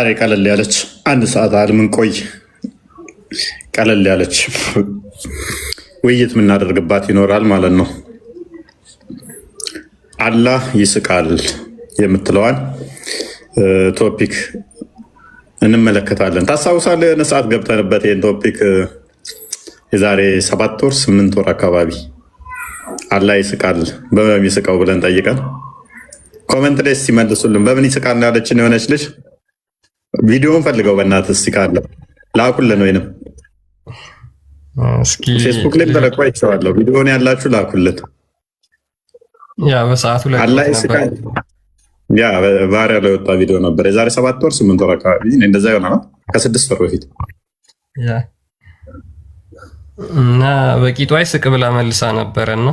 ዛሬ ቀለል ያለች አንድ ሰዓት አል ምን ቆይ ቀለል ያለች ውይይት የምናደርግባት ይኖራል ማለት ነው። አላህ ይስቃል የምትለዋን ቶፒክ እንመለከታለን። ታስታውሳለህ? የሆነ ሰዓት ገብተንበት ይህን ቶፒክ የዛሬ 7 ወር 8 ወር አካባቢ አላህ ይስቃል በምን ይስቃው ብለን ጠይቀን ኮመንት ላይ ሲመልሱልን በምን ይስቃል ያለችን የሆነች ልጅ ቪዲዮውን ፈልገው በእናትህ እስኪ ካለ ላኩልን፣ ወይንም ፌስቡክ ላይ ተለቆ አይቼዋለሁ። ቪዲዮውን ያላችሁ ላኩልን። ያ በሰዓቱ ላይ አላህ ይስቃል። ያ ባህሪያ ላይ ወጣ ቪዲዮ ነበር የዛሬ 7 ወር 8 ወር አካባቢ እንደዛ ይሆናል፣ ከ6 ወር በፊት ያ እና በቂጧ ይስቅ ብላ መልሳ ነበረና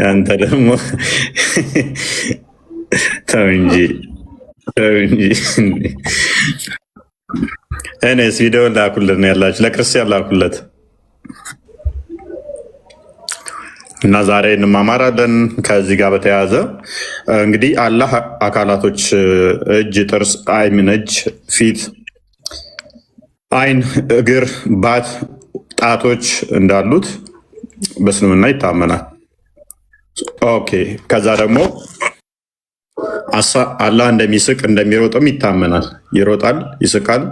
አንተ ደግሞ ተው እንጂ እኔስ ቪዲዮ ላኩልን ያላችሁ ለክርስቲያን ላኩለት እና ዛሬ እንማማራለን። ከዚህ ጋር በተያያዘ እንግዲህ አላህ አካላቶች እጅ፣ ጥርስ፣ አይን፣ እጅ፣ ፊት፣ አይን፣ እግር፣ ባት፣ ጣቶች እንዳሉት በእስልምና ይታመናል። ኦኬ። ከዛ ደግሞ አላህ እንደሚስቅ እንደሚሮጥም ይታመናል። ይሮጣል፣ ይስቃል፣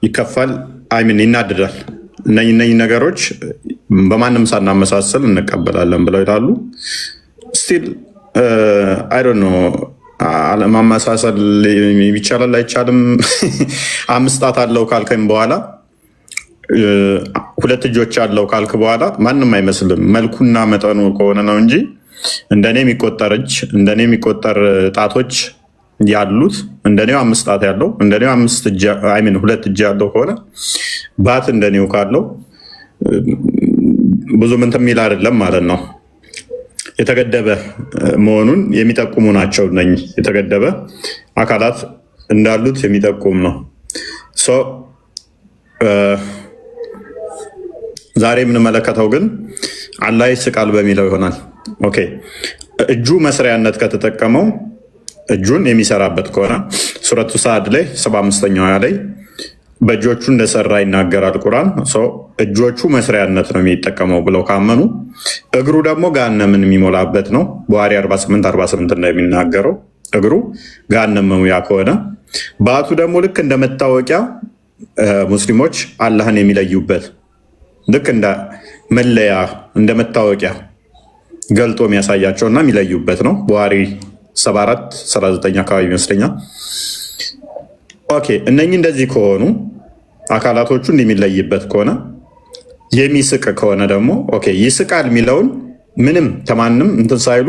ይከፋል፣ አይምን ይናድዳል። እነኚህ ነገሮች በማንም ሳናመሳሰል እንቀበላለን ብለው ይላሉ። ስቲል አይ ዶንት ኖ አለማመሳሰል ይቻላል አይቻልም? 5 ጣት አለው ካልከኝ በኋላ 2 እጆች አለው ካልክ በኋላ ማንም አይመስልም። መልኩና መጠኑ ከሆነ ነው እንጂ እንደኔ የሚቆጠር እጅ እንደኔ የሚቆጠር ጣቶች ያሉት እንደኔው 5 ጣት ያለው እንደኔው 2 እጅ ያለው ከሆነ ባት እንደኔው ካለው ብዙ ምን የሚል አይደለም ማለት ነው። የተገደበ መሆኑን የሚጠቁሙ ናቸው። እነኚህ የተገደበ አካላት እንዳሉት የሚጠቁም ነው። ዛሬ የምንመለከተው ግን አላህ ይስቃል በሚለው ይሆናል። ኦኬ። እጁ መስሪያነት ከተጠቀመው እጁን የሚሰራበት ከሆነ ሱረቱ ሰዓድ ላይ 75ኛው ላይ በእጆቹ እንደሰራ ይናገራል ቁርአን። እጆቹ መስሪያነት ነው የሚጠቀመው ብለው ካመኑ እግሩ ደግሞ ገሃነምን የሚሞላበት ነው። ቡሃሪ 48 እንደሚናገረው እግሩ ገሃነም መሙያ ከሆነ ባቱ ደግሞ ልክ እንደ መታወቂያ ሙስሊሞች አላህን የሚለዩበት ልክ እንደ መለያ እንደ መታወቂያ ገልጦ የሚያሳያቸውና የሚለዩበት ነው። ቡሃሪ 74-39 አካባቢ ይመስለኛል። ኦኬ። እነኚህ እንደዚህ ከሆኑ አካላቶቹ እንደሚለይበት ከሆነ የሚስቅ ከሆነ ደግሞ ኦኬ ይስቃል የሚለውን ምንም ከማንም እንትን ሳይሉ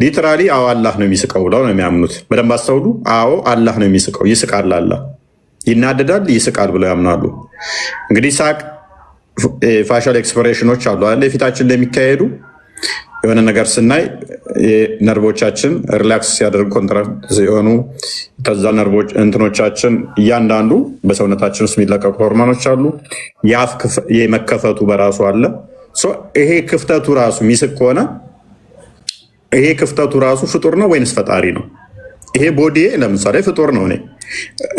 ሊትራሊ አዎ አላህ ነው የሚስቀው ብለው ነው የሚያምኑት። በደንብ አስተውሉ። አዎ አላህ ነው የሚስቀው፣ ይስቃል፣ አላህ ይናደዳል፣ ይስቃል ብለው ያምናሉ። እንግዲህ ሳቅ ፋሻል ኤክስፕሬሽኖች አሉ አለ የፊታችን ለሚካሄዱ የሆነ ነገር ስናይ ነርቮቻችን ሪላክስ ሲያደርጉ ኮንትራክት ሲሆኑ ከዛ ነርቮች እንትኖቻችን እያንዳንዱ በሰውነታችን ውስጥ የሚለቀቁ ሆርሞኖች አሉ። የአፍ የመከፈቱ በራሱ አለ። ይሄ ክፍተቱ ራሱ የሚስቅ ከሆነ ይሄ ክፍተቱ ራሱ ፍጡር ነው ወይንስ ፈጣሪ ነው? ይሄ ቦዲ ለምሳሌ ፍጡር ነው።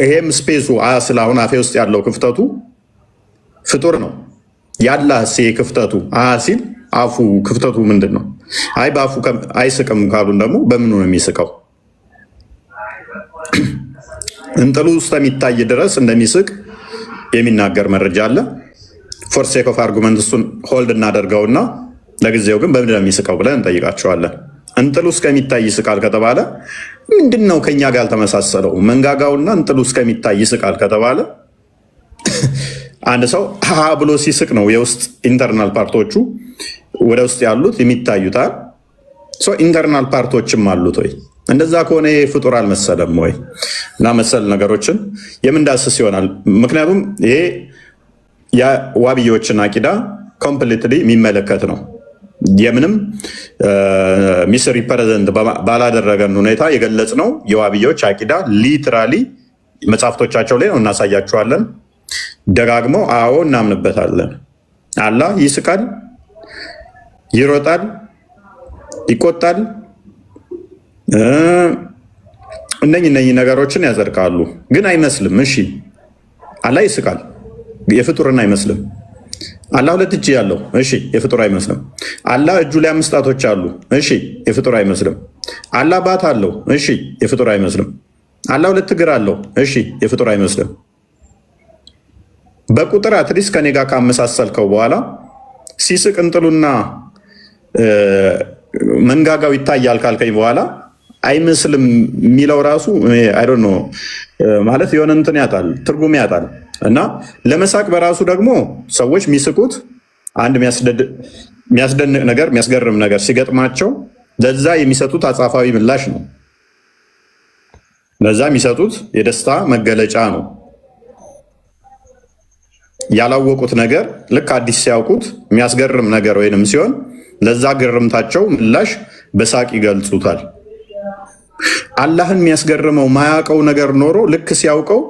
ይሄም ስፔሱ ስላሁን አፌ ውስጥ ያለው ክፍተቱ ፍጡር ነው። ያላ ክፍተቱ ሲል አፉ ክፍተቱ ምንድን ነው? አይ በአፉ አይስቅም ካሉን ደግሞ በምኑ ነው የሚስቀው? እንጥሉ ውስጥ የሚታይ ድረስ እንደሚስቅ የሚናገር መረጃ አለ። ፎር ሴክ ኦፍ አርጉመንት እሱን ሆልድ እናደርገውና ለጊዜው ግን በምንድን ነው የሚስቀው ብለን እንጠይቃቸዋለን። እንጥሉ እስከሚታይ ይስቃል ከተባለ ምንድን ነው ከኛ ጋር ያልተመሳሰለው? መንጋጋውና እንጥሉ እስከሚታይ ይስቃል ከተባለ አንድ ሰው ብሎ ሲስቅ ነው የውስጥ ኢንተርናል ፓርቶቹ ወደ ውስጥ ያሉት የሚታዩታል። ኢንተርናል ፓርቶችም አሉት ወይ? እንደዛ ከሆነ ይሄ ፍጡር አልመሰለም ወይ? እና መሰል ነገሮችን የምንዳስስ ይሆናል። ምክንያቱም ይሄ የዋብዮችን አቂዳ ኮምፕሊትሊ የሚመለከት ነው። የምንም ሚስ ሪፕሬዘንት ባላደረገን ሁኔታ የገለጽ ነው። የዋብዮች አቂዳ ሊትራሊ መጽሐፍቶቻቸው ላይ ነው፣ እናሳያችኋለን። ደጋግመው አዎ እናምንበታለን። አላህ ይስቃል፣ ይሮጣል፣ ይቆጣል፣ እነኚህ ነገሮችን ያጸድቃሉ። ግን አይመስልም። እሺ አላህ ይስቃል፣ የፍጡርን አይመስልም። አላህ 2 እጅ ያለው፣ እሺ የፍጡር አይመስልም። አላህ እጁ ላይ 5 ጣቶች አሉ፣ እሺ የፍጡር አይመስልም። አላህ ባት አለው፣ እሺ የፍጡር አይመስልም። አላህ 2 እግር አለው፣ እሺ የፍጡር አይመስልም። በቁጥር አትሊስት ከኔ ጋር ካመሳሰልከው በኋላ ሲስቅ እንጥሉና መንጋጋው ይታያል ካልከኝ በኋላ አይመስልም የሚለው ራሱ አይ ዶንት ኖ ማለት የሆነ እንትን ያጣል፣ ትርጉም ያጣል። እና ለመሳቅ በራሱ ደግሞ ሰዎች የሚስቁት አንድ የሚያስደንቅ ነገር የሚያስገርም ነገር ሲገጥማቸው ለዛ የሚሰጡት አጻፋዊ ምላሽ ነው። ለዛ የሚሰጡት የደስታ መገለጫ ነው። ያላወቁት ነገር ልክ አዲስ ሲያውቁት የሚያስገርም ነገር ወይንም ሲሆን ለዛ ግርምታቸው ምላሽ በሳቅ ይገልጹታል። አላህን የሚያስገርመው ማያውቀው ነገር ኖሮ ልክ ሲያውቀው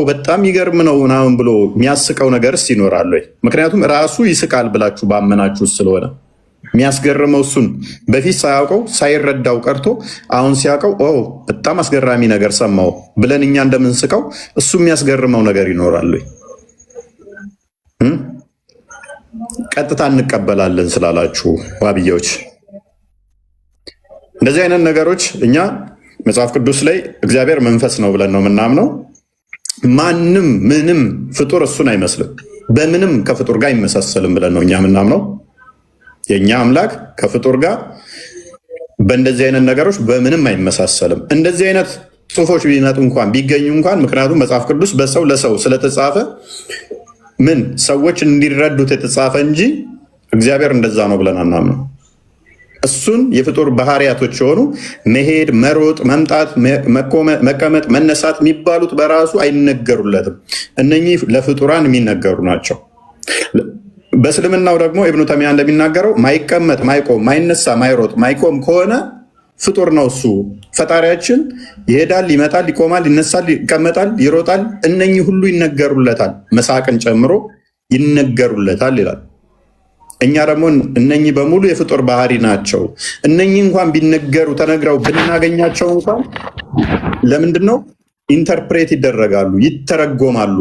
በጣም ይገርም ነው ምናምን ብሎ የሚያስቀው ነገርስ ይኖራል ወይ? ምክንያቱም ራሱ ይስቃል ብላችሁ ባመናችሁ ስለሆነ የሚያስገርመው እሱን በፊት ሳያውቀው ሳይረዳው ቀርቶ አሁን ሲያውቀው በጣም አስገራሚ ነገር ሰማው ብለን እኛ እንደምንስቀው እሱ የሚያስገርመው ነገር ይኖራል ወይ? ቀጥታ እንቀበላለን ስላላችሁ ዋብያዎች፣ እንደዚህ አይነት ነገሮች እኛ መጽሐፍ ቅዱስ ላይ እግዚአብሔር መንፈስ ነው ብለን ነው የምናምነው። ማንም ምንም ፍጡር እሱን አይመስልም፣ በምንም ከፍጡር ጋር አይመሳሰልም ብለን ነው እኛ የምናምነው። የእኛ አምላክ ከፍጡር ጋር በእንደዚህ አይነት ነገሮች በምንም አይመሳሰልም። እንደዚህ አይነት ጽሑፎች ቢመጡ እንኳን ቢገኙ እንኳን ምክንያቱም መጽሐፍ ቅዱስ በሰው ለሰው ስለተጻፈ ምን ሰዎች እንዲረዱት የተጻፈ እንጂ እግዚአብሔር እንደዛ ነው ብለን አናምነው። እሱን የፍጡር ባህሪያቶች የሆኑ መሄድ፣ መሮጥ፣ መምጣት፣ መቀመጥ፣ መነሳት የሚባሉት በራሱ አይነገሩለትም። እነኚህ ለፍጡራን የሚነገሩ ናቸው። በእስልምናው ደግሞ ኢብኑ ተይሚያ እንደሚናገረው ማይቀመጥ፣ ማይቆም፣ ማይነሳ፣ ማይሮጥ፣ ማይቆም ከሆነ ፍጡር ነው እሱ። ፈጣሪያችን ይሄዳል፣ ይመጣል፣ ይቆማል፣ ይነሳል፣ ይቀመጣል፣ ይሮጣል። እነኚህ ሁሉ ይነገሩለታል፣ መሳቅን ጨምሮ ይነገሩለታል ይላል። እኛ ደግሞ እነኚህ በሙሉ የፍጡር ባህሪ ናቸው። እነኚህ እንኳን ቢነገሩ ተነግረው ብናገኛቸው እንኳን ለምንድን ነው ኢንተርፕሬት ይደረጋሉ፣ ይተረጎማሉ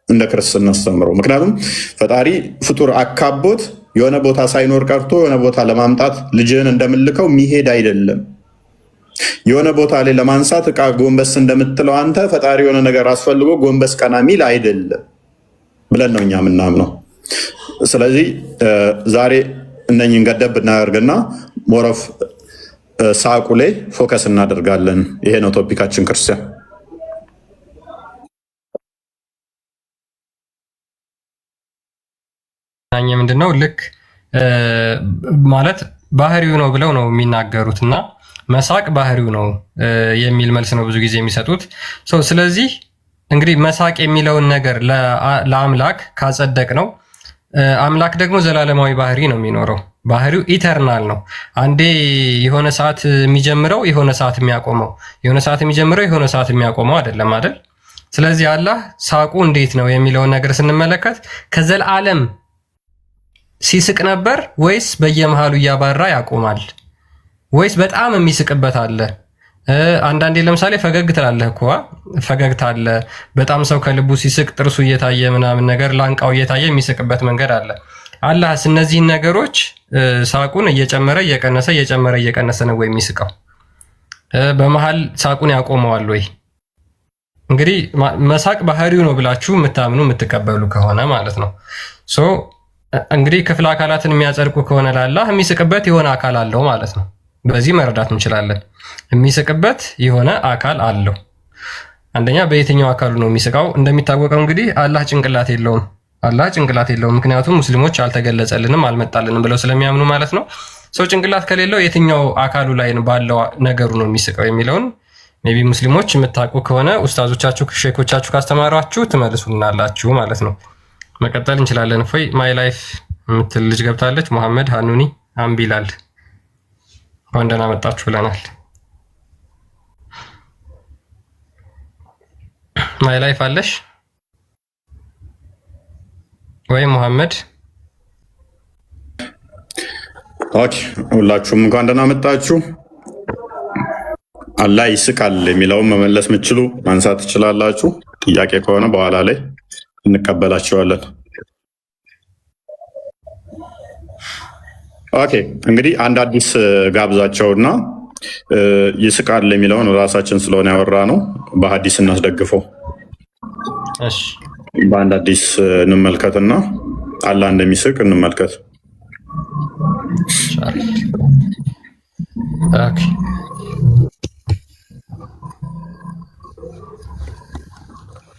እንደ ክርስትና አስተምሮ። ምክንያቱም ፈጣሪ ፍጡር አካቦት የሆነ ቦታ ሳይኖር ቀርቶ የሆነ ቦታ ለማምጣት ልጅህን እንደምልከው የሚሄድ አይደለም። የሆነ ቦታ ላይ ለማንሳት እቃ ጎንበስ እንደምትለው አንተ ፈጣሪ የሆነ ነገር አስፈልጎ ጎንበስ ቀና ሚል አይደለም ብለን ነው እኛ የምናምነው። ስለዚህ ዛሬ እነኝን ገደብ እናደርግና ሞረፍ ሳቁ ላይ ፎከስ እናደርጋለን። ይሄ ነው ቶፒካችን። ክርስቲያን ምንድነው ልክ ማለት ባህሪው ነው ብለው ነው የሚናገሩት እና መሳቅ ባህሪው ነው የሚል መልስ ነው ብዙ ጊዜ የሚሰጡት። ስለዚህ እንግዲህ መሳቅ የሚለውን ነገር ለአምላክ ካጸደቅ ነው አምላክ ደግሞ ዘላለማዊ ባህሪ ነው የሚኖረው። ባህሪው ኢተርናል ነው። አንዴ የሆነ ሰዓት የሚጀምረው የሆነ ሰዓት የሚያቆመው የሆነ ሰዓት የሚጀምረው የሆነ ሰዓት የሚያቆመው አይደለም አይደል? ስለዚህ አላህ ሳቁ እንዴት ነው የሚለውን ነገር ስንመለከት ከዘላለም ሲስቅ ነበር ወይስ በየመሃሉ እያባራ ያቆማል? ወይስ በጣም የሚስቅበት አለ? አንዳንዴ ለምሳሌ ፈገግ ትላለህ እኮ ፈገግታ አለ። በጣም ሰው ከልቡ ሲስቅ ጥርሱ እየታየ ምናምን ነገር ላንቃው እየታየ የሚስቅበት መንገድ አለ። አላህስ እነዚህን ነገሮች ሳቁን እየጨመረ እየቀነሰ እየጨመረ እየቀነሰ ነው ወይ የሚስቀው? በመሃል ሳቁን ያቆመዋል ወይ? እንግዲህ መሳቅ ባህሪው ነው ብላችሁ የምታምኑ የምትቀበሉ ከሆነ ማለት ነው። እንግዲህ ክፍለ አካላትን የሚያጸድቁ ከሆነ ለአላህ የሚስቅበት የሆነ አካል አለው ማለት ነው። በዚህ መረዳት እንችላለን። የሚስቅበት የሆነ አካል አለው። አንደኛ በየትኛው አካሉ ነው የሚስቃው? እንደሚታወቀው እንግዲህ አላህ ጭንቅላት የለውም። አላህ ጭንቅላት የለውም። ምክንያቱም ሙስሊሞች አልተገለጸልንም አልመጣልንም ብለው ስለሚያምኑ ማለት ነው። ሰው ጭንቅላት ከሌለው የትኛው አካሉ ላይ ባለው ነገሩ ነው የሚስቀው የሚለውን ሜይ ቢ ሙስሊሞች የምታውቁ ከሆነ ኡስታዞቻችሁ ሼኮቻችሁ ካስተማሯችሁ ትመልሱልናላችሁ ማለት ነው። መቀጠል እንችላለን። እፎይ ማይ ላይፍ የምትል ልጅ ገብታለች። መሐመድ ሃኑኒ አምቢላል እንኳን ደህና መጣችሁ ብለናል። ማይ ላይፍ አለሽ ወይ መሐመድ? ኦኬ፣ ሁላችሁም እንኳን ደህና መጣችሁ። አላህ ይስቃል የሚለውን መመለስ የምትችሉ ማንሳት ትችላላችሁ። ጥያቄ ከሆነ በኋላ ላይ እንቀበላቸዋለን። ኦኬ እንግዲህ አንድ አዲስ ጋብዛቸውና ይስቃል የሚለውን ራሳችን ስለሆነ ያወራ ነው በሐዲስ እናስደግፈው። እሺ በአንድ አዲስ እንመልከትና አላህ እንደሚስቅ እንመልከት። ኦኬ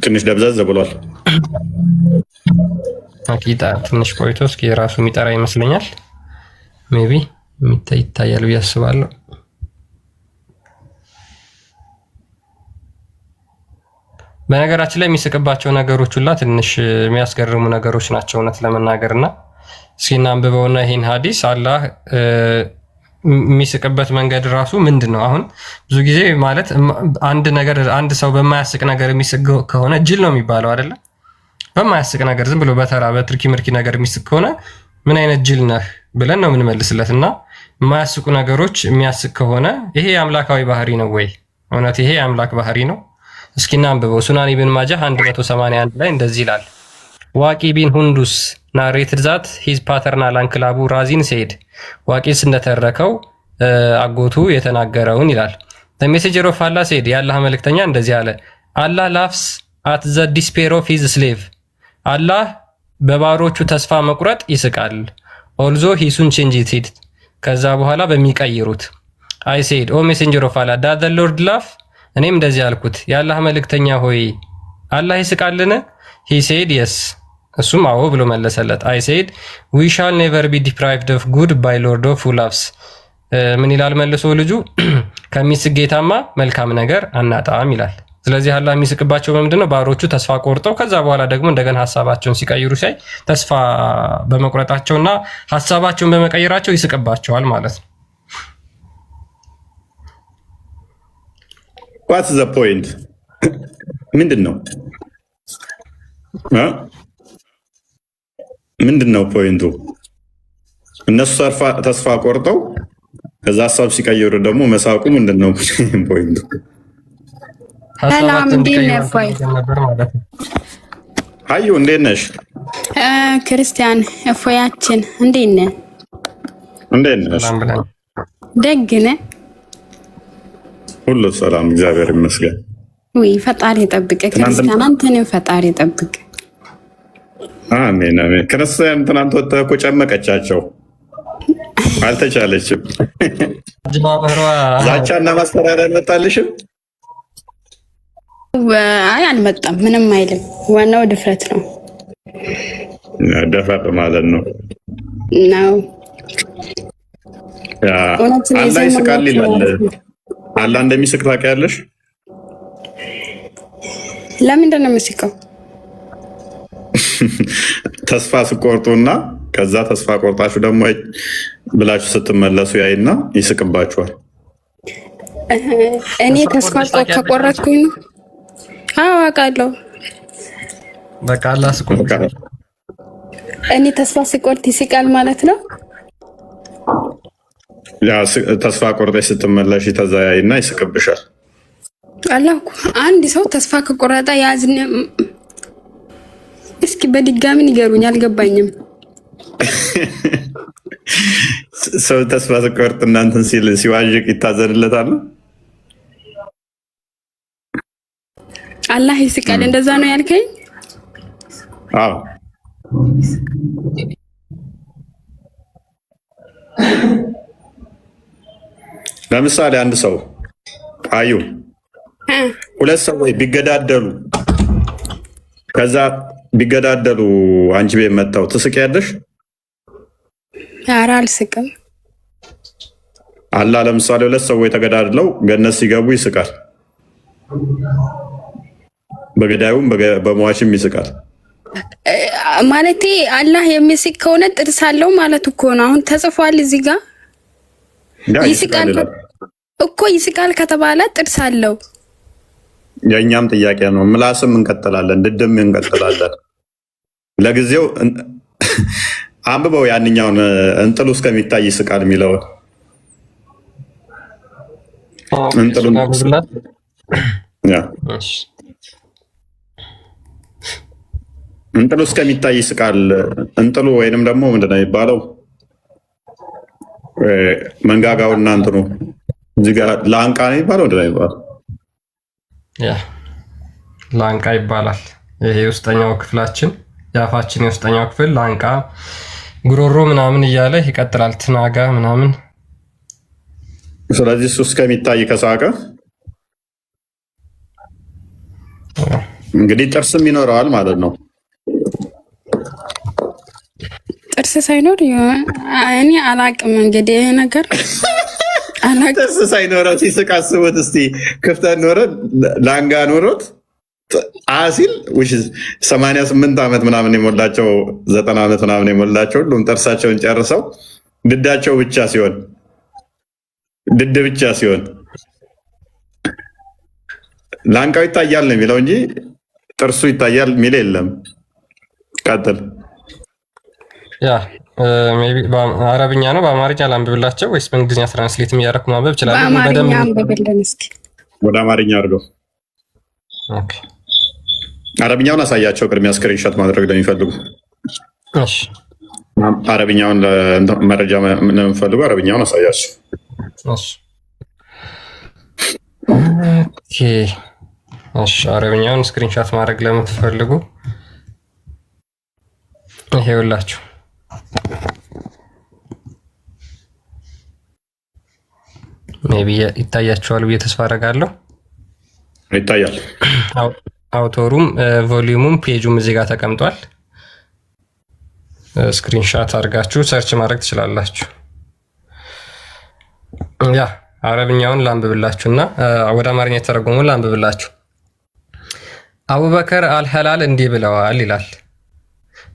ትንሽ ደብዘዝ ብሏል። አቂጣ ትንሽ ቆይቶ እስኪ ራሱ የሚጠራ ይመስለኛል። ሜቢ ይታያል ብዬ አስባለሁ። በነገራችን ላይ የሚስቅባቸው ነገሮች ሁላ ትንሽ የሚያስገርሙ ነገሮች ናቸው እውነት ለመናገርና እስኪ እናንብበውና ይህን ሐዲስ አላህ የሚስቅበት መንገድ ራሱ ምንድን ነው? አሁን ብዙ ጊዜ ማለት አንድ ሰው በማያስቅ ነገር የሚስቅ ከሆነ ጅል ነው የሚባለው አይደለ? በማያስቅ ነገር ዝም ብሎ በተራ በትርኪ ምርኪ ነገር የሚስቅ ከሆነ ምን አይነት ጅል ነህ ብለን ነው የምንመልስለት። እና የማያስቁ ነገሮች የሚያስቅ ከሆነ ይሄ የአምላካዊ ባህሪ ነው ወይ? እውነት ይሄ የአምላክ ባህሪ ነው? እስኪ እናንብበው። ሱናን ኢብን ማጃህ 181 ላይ እንደዚህ ይላል። ዋቂ ቢን ሁንዱስ ናሬትድ ዛት ሂዝ ፓተርናል አንክል አቡ ራዚን ሴድ ዋቂስ እንደተረከው አጎቱ የተናገረውን ይላል። ሜሴንጀር ኦፍ አላህ ሴድ የአላህ መልእክተኛ እንደዚህ አለ። አላህ ላፍስ አት ዘ ዲስፔር ኦፍ ሂዝ ስሌቭ አላህ በባሮቹ ተስፋ መቁረጥ ይስቃል። ኦልዞ ሂሱን ቼንጅ ኢት ከዛ በኋላ በሚቀይሩት። አይ ሴድ ኦ ሜሴንጀር ኦፍ አላህ ዳት ዘ ሎርድ ላፍ እኔም እንደዚህ አልኩት የአላህ መልእክተኛ ሆይ አላህ ይስቃልን? ሂ ሴድ የስ እሱም አዎ ብሎ መለሰለት። አይ ሴድ ዊ ሻል ኔቨር ቢ ዲፕራይቭድ ኦፍ ጉድ ባይ ሎርድ ኦፍ ላቭስ ምን ይላል መልሶ ልጁ ከሚስቅ ጌታማ መልካም ነገር አናጣም ይላል። ስለዚህ አላህ የሚስቅባቸው በምንድን ነው? ባሮቹ ተስፋ ቆርጠው ከዛ በኋላ ደግሞ እንደገና ሀሳባቸውን ሲቀይሩ ሲያይ ተስፋ በመቁረጣቸውና ሀሳባቸውን በመቀየራቸው ይስቅባቸዋል ማለት ነው። ዋትስ ዘ ፖይንት ምንድን ነው? ምንድን ነው ፖይንቱ? እነሱ ተስፋ ቆርጠው ከዛ ሀሳብ ሲቀይሩ ደግሞ መሳቁ ምንድን ነው ፖይንቱ? ሰላም እንዴት ነህ? አዩ እንዴት ነሽ? ክርስቲያን እፎያችን እንዴት ነህ? እንዴት ነሽ? ደግ ነህ? ሁሉ ሰላም እግዚአብሔር ይመስገን። ወይ ፈጣሪ ይጠብቅ። ክርስቲያን አንተንም ፈጣሪ ይጠብቅ። አሜን አሜን። ክርስቲያን ትናንት ወጥተህ እኮ ጨመቀቻቸው፣ አልተቻለችም። ዛቻና ማስፈራሪያ አልመጣልሽም? አይ አልመጣም፣ ምንም አይልም። ዋናው ድፍረት ነው። ደፈር ማለት ነው ነው። አላህ ይስቃል ይላል። አላህ እንደሚስቅ ታውቂያለሽ? ለምንድን ነው የሚስቀው? ተስፋ ስቆርጡና ከዛ ተስፋ ቆርጣችሁ ደግሞ ብላችሁ ስትመለሱ ያይና ይስቅባችኋል። እኔ ተስፋ ከቆረጥኩኝ ነው። አዎ አውቃለሁ። በቃ አላህ ስቆርጥ እኔ ተስፋ ስቆርጥ ይስቃል ማለት ነው። ያ ተስፋ ቆርጠሽ ስትመለሽ ተዛያይና ይስቅብሻል። አላህ አንድ ሰው ተስፋ ከቆረጠ ያዝን። እስኪ በድጋሚ ንገሩኝ፣ አልገባኝም። ሰው ተስፋ ሲቆርጥ እናንተን ሲዋዥቅ ይታዘንለታል። አላህ ይስቃል። እንደዛ ነው ያልከኝ? አዎ። ለምሳሌ አንድ ሰው አዩ ሁለት ሰዎች ቢገዳደሉ ከዛ ቢገዳደሉ አንቺ ቤት መጣው ትስቂያለሽ? ኧረ አልስቅም። አላህ ለምሳሌ ሁለት ሰዎች ተገዳድለው ገነት ሲገቡ ይስቃል። በገዳዩም በሟችም ይስቃል። ማለቴ አላህ የሚስቅ ከሆነ ጥርስ አለው ማለት እኮ ነው። አሁን ተጽፏል እዚህ ጋር ይስቃል እኮ። ይስቃል ከተባለ ጥርስ አለው። የእኛም ጥያቄ ነው። ምላስም እንቀጥላለን፣ ድድም እንቀጥላለን። ለጊዜው አንብበው ያንኛውን እንጥሉ እስከሚታይ ይስቃል የሚለውን እንጥሉ እስከሚታይ ይስቃል። እንጥሉ ወይንም ደግሞ ምንድነው የሚባለው? መንጋጋውና እንትኑ እዚህ ጋር ላንቃ ነው የሚባለው። ምንድነው የሚባለው? ላንቃ ይባላል። ይሄ ውስጠኛው ክፍላችን የአፋችን የውስጠኛው ክፍል ላንቃ፣ ጉሮሮ ምናምን እያለ ይቀጥላል። ትናጋ ምናምን። ስለዚህ እሱ እስከሚታይ ከሳቀ እንግዲህ ጥርስም ይኖረዋል ማለት ነው። ጥርስ ሳይኖር እኔ አላቅም። እንግዲህ ይሄ ነገር ጥርስ ሳይኖረው ሲስቅ አስቦት እስቲ። ክፍተት ኖረት ላንጋ ኖሮት አሲል 88 ዓመት ምናምን የሞላቸው 90 ዓመት ምናምን የሞላቸው ሁሉም ጥርሳቸውን ጨርሰው ድዳቸው ብቻ ሲሆን ድድ ብቻ ሲሆን ላንቃው ይታያል ነው የሚለው እንጂ ጥርሱ ይታያል የሚል የለም። ቀጥል። አረብኛ ነው በአማርኛ ላንብብላቸው ወይስ በእንግሊዝኛ ትራንስሌት የሚያደርግ ማንበብ ይችላል? ወደ አማርኛ አድርገው። አረብኛውን አሳያቸው ቅድሚያ ስክሪንሾት ማድረግ ለሚፈልጉ። አረብኛውን መረጃ ለሚፈልጉ አረብኛውን አሳያቸው። አረብኛውን ስክሪንሾት ማድረግ ለምትፈልጉ ይሄውላችሁ። ሜቢ ይታያችኋል ብዬ ተስፋ አደርጋለሁ። ይታያል። አውቶሩም ቮሊዩሙም ፔጁም እዚህ ጋር ተቀምጧል። ስክሪንሻት አድርጋችሁ ሰርች ማድረግ ትችላላችሁ። አረብኛውን ላንብብላችሁ እና ወደ አማርኛ የተረጎሙን ላንብብላችሁ። አቡበከር አልሐላል እንዲህ ብለዋል ይላል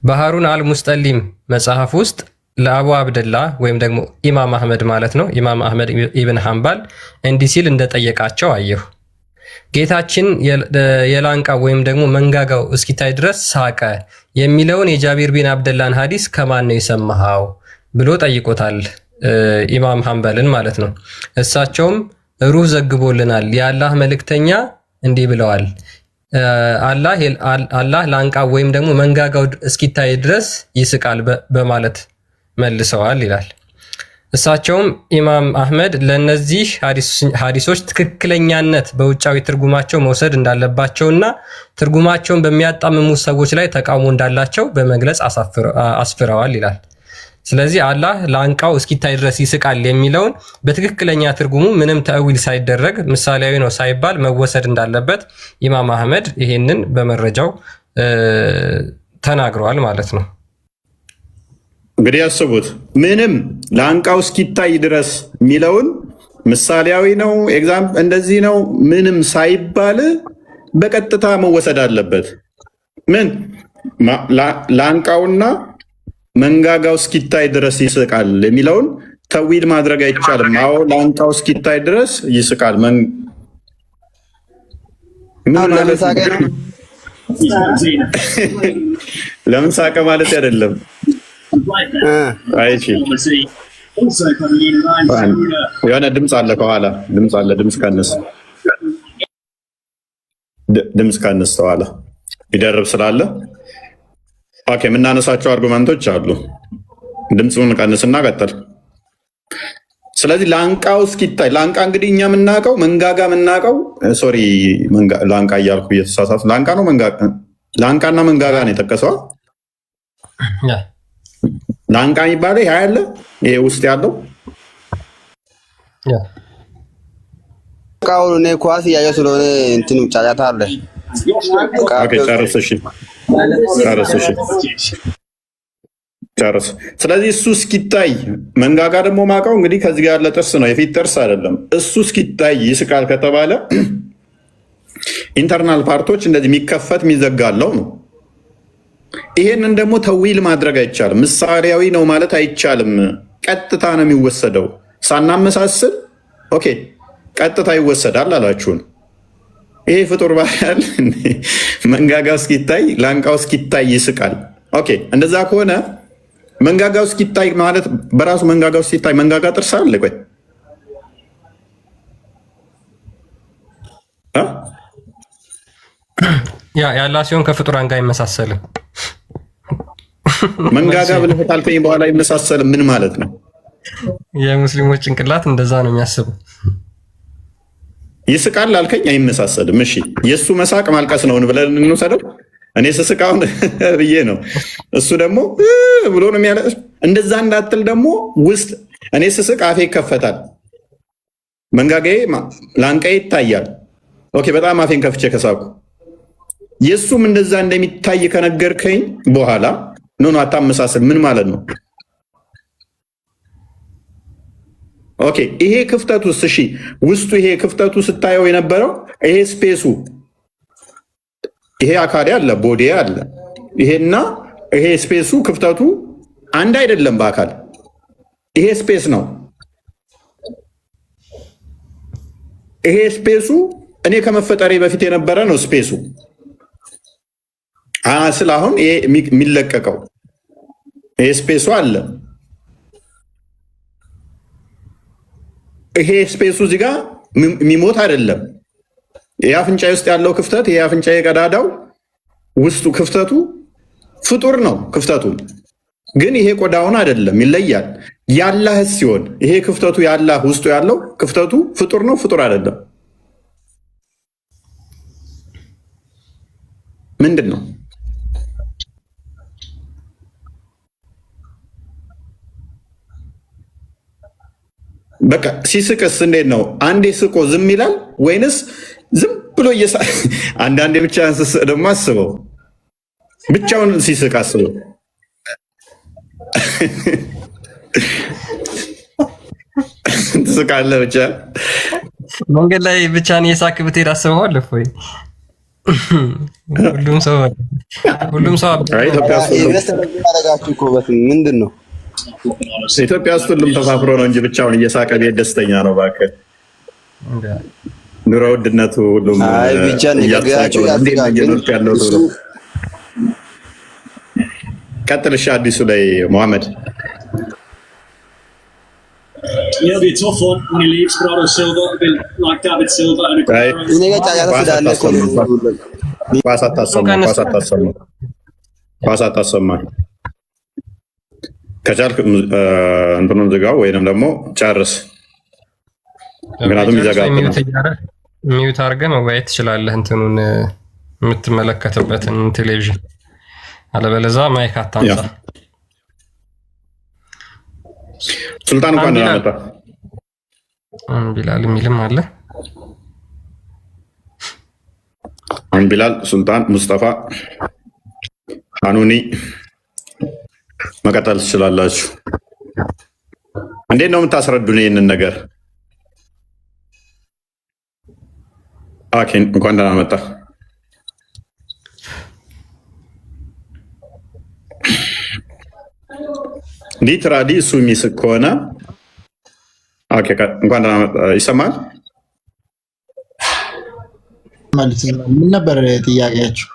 በሃሩን አልሙስጠሊም መጽሐፍ ውስጥ ለአቡ አብደላ ወይም ደግሞ ኢማም አህመድ ማለት ነው። ኢማም አህመድ ኢብን ሐንባል እንዲህ ሲል እንደጠየቃቸው አየሁ። ጌታችን የላንቃ ወይም ደግሞ መንጋጋው እስኪታይ ድረስ ሳቀ የሚለውን የጃቢር ቢን አብደላን ሐዲስ ከማን ነው የሰማኸው ብሎ ጠይቆታል፣ ኢማም ሐንበልን ማለት ነው። እሳቸውም ሩህ ዘግቦልናል፣ የአላህ መልእክተኛ እንዲህ ብለዋል፣ አላህ ላንቃ ወይም ደግሞ መንጋጋው እስኪታይ ድረስ ይስቃል በማለት መልሰዋል ይላል። እሳቸውም ኢማም አህመድ ለነዚህ ሐዲሶች ትክክለኛነት በውጫዊ ትርጉማቸው መውሰድ እንዳለባቸውና ትርጉማቸውን በሚያጣምሙ ሰዎች ላይ ተቃውሞ እንዳላቸው በመግለጽ አስፍረዋል ይላል። ስለዚህ አላህ ላንቃው እስኪታይ ድረስ ይስቃል የሚለውን በትክክለኛ ትርጉሙ ምንም ተእዊል ሳይደረግ ምሳሌያዊ ነው ሳይባል መወሰድ እንዳለበት ኢማም አህመድ ይሄንን በመረጃው ተናግረዋል ማለት ነው። እንግዲህ ያስቡት፣ ምንም ላንቃው እስኪታይ ድረስ የሚለውን ምሳሌያዊ ነው እንደዚህ ነው ምንም ሳይባል በቀጥታ መወሰድ አለበት። ምን ላንቃውና መንጋጋው እስኪታይ ድረስ ይስቃል የሚለውን ተዊል ማድረግ አይቻልም። አዎ ላንቃው እስኪታይ ድረስ ይስቃል። ለምን ሳቀ ማለት አይደለም። የሆነ ድምፅ አለ ከኋላ ድምፅ አለ። ድምፅ ቀንስ ተኋላ ይደርብ ስላለ ኦኬ። የምናነሳቸው አርጉመንቶች አሉ። ድምፁን ቀንስና ቀጥል። ስለዚህ ላንቃው እስኪታይ ላንቃ እንግዲህ እኛ የምናውቀው መንጋጋ የምናውቀው ሶሪ ላንቃ እያልኩ እየተሳሳት ላንቃ ነው ላንቃና መንጋጋ ነው የጠቀሰው። ላንቃ የሚባለው ይሄ ያለ ይሄ ውስጥ ያለው ቃው ነው። ኳስ እያየሁ ስለሆነ እንትን ጫጫታ አለ። ጨርስ። ስለዚህ እሱ እስኪታይ መንጋጋ ደግሞ ማውቀው እንግዲህ ከዚህ ጋር ያለ ጥርስ ነው፣ የፊት ጥርስ አይደለም። እሱ እስኪታይ ይስቃል ከተባለ ኢንተርናል ፓርቶች እንደዚህ የሚከፈት የሚዘጋለው ነው። ይሄንን ደግሞ ተዊል ማድረግ አይቻልም። ምሳሌያዊ ነው ማለት አይቻልም። ቀጥታ ነው የሚወሰደው፣ ሳናመሳስል ኦኬ፣ ቀጥታ ይወሰዳል አላችሁን። ይሄ ፍጡር ባህል መንጋጋው እስኪታይ ላንቃው እስኪታይ ይስቃል። ኦኬ፣ እንደዛ ከሆነ መንጋጋው እስኪታይ ማለት በራሱ መንጋጋው እስኪታይ መንጋጋ ጥርስ አለ? ቆይ ያላ ሲሆን ከፍጡራን ጋር አይመሳሰልም። መንጋጋ ብለህ ካልከኝ በኋላ አይመሳሰልም ምን ማለት ነው? የሙስሊሞች ጭንቅላት እንደዛ ነው የሚያስበው። ይስቃል አልከኝ አይመሳሰልም። እሺ የእሱ መሳቅ ማልቀስ ነው ብለን እንውሰደው። እኔ ስስቃውን ብዬ ነው፣ እሱ ደግሞ ብሎ ነው የሚያለቅስ። እንደዛ እንዳትል ደግሞ ውስጥ እኔ ስስቅ አፌ ይከፈታል፣ መንጋጋዬ ላንቃዬ ይታያል። ኦኬ በጣም አፌን ከፍቼ ከሳኩ የእሱም እንደዛ እንደሚታይ ከነገርከኝ በኋላ ኖ አታመሳስል ምን ማለት ነው? ኦኬ ይሄ ክፍተቱ እሺ ውስጡ ይሄ ክፍተቱ ስታየው የነበረው ይሄ ስፔሱ ይሄ አካል አለ ቦዲ አለ ይሄና ይሄ ስፔሱ ክፍተቱ አንድ አይደለም። በአካል ይሄ ስፔስ ነው። ይሄ ስፔሱ እኔ ከመፈጠሬ በፊት የነበረ ነው ስፔሱ። አሁን ይሄ የሚለቀቀው ይሄ ስፔሱ አለ። ይሄ ስፔሱ እዚህ ጋር የሚሞት አይደለም። ይሄ አፍንጫ ውስጥ ያለው ክፍተት ይሄ አፍንጫ ቀዳዳው ውስጡ ክፍተቱ ፍጡር ነው። ክፍተቱ ግን ይሄ ቆዳውን አይደለም፣ ይለያል። ያላህ ሲሆን ይሄ ክፍተቱ ያላህ ውስጡ ያለው ክፍተቱ ፍጡር ነው፣ ፍጡር አይደለም። ምንድን ነው? በቃ ሲስቅስ እንዴት ነው? አንዴ ስቆ ዝም ይላል ወይንስ ዝም ብሎ አንዳንዴ ብቻ ደግሞ አስበው፣ ብቻውን ሲስቅ አስበው። ትስቃለህ ብቻ መንገድ ላይ ብቻን የሳክ ብትሄድ አስበዋል ወይ? ሁሉም ሰው ምንድን ነው ኢትዮጵያ ውስጥ ሁሉም ተፋፍሮ ነው እንጂ ብቻውን እየሳቀ ቤት ደስተኛ ነው። እባክህ ኑሮ ውድነቱ ሁሉም ያለው ቀጥል። እሺ አዲሱ ላይ መሐመድ ኳስ አታሰማ ከቻልክ እንትኑን ዝጋው ወይንም ደግሞ ጨርስ። ምክንያቱም ይዘጋል። ሚዩት አድርገህ መወያየት ትችላለህ፣ እንትኑን የምትመለከትበትን ቴሌቪዥን። አለበለዚያ ማይክ አታንሳ። ሱልጣን እንኳን ደህና መጣ። ቢላል የሚልም አለ። ቢላል፣ ሱልጣን፣ ሙስጠፋ፣ ሀኑኒ መቀጠል ትችላላችሁ። እንዴት ነው የምታስረዱን ይህንን ነገር? እንኳን ደህና መጣ። ሊትራሊ እሱ የሚስቅ ከሆነ እንኳን ደህና መጣ። ይሰማል ማለት ነው። ምን ነበር ጥያቄያችሁ?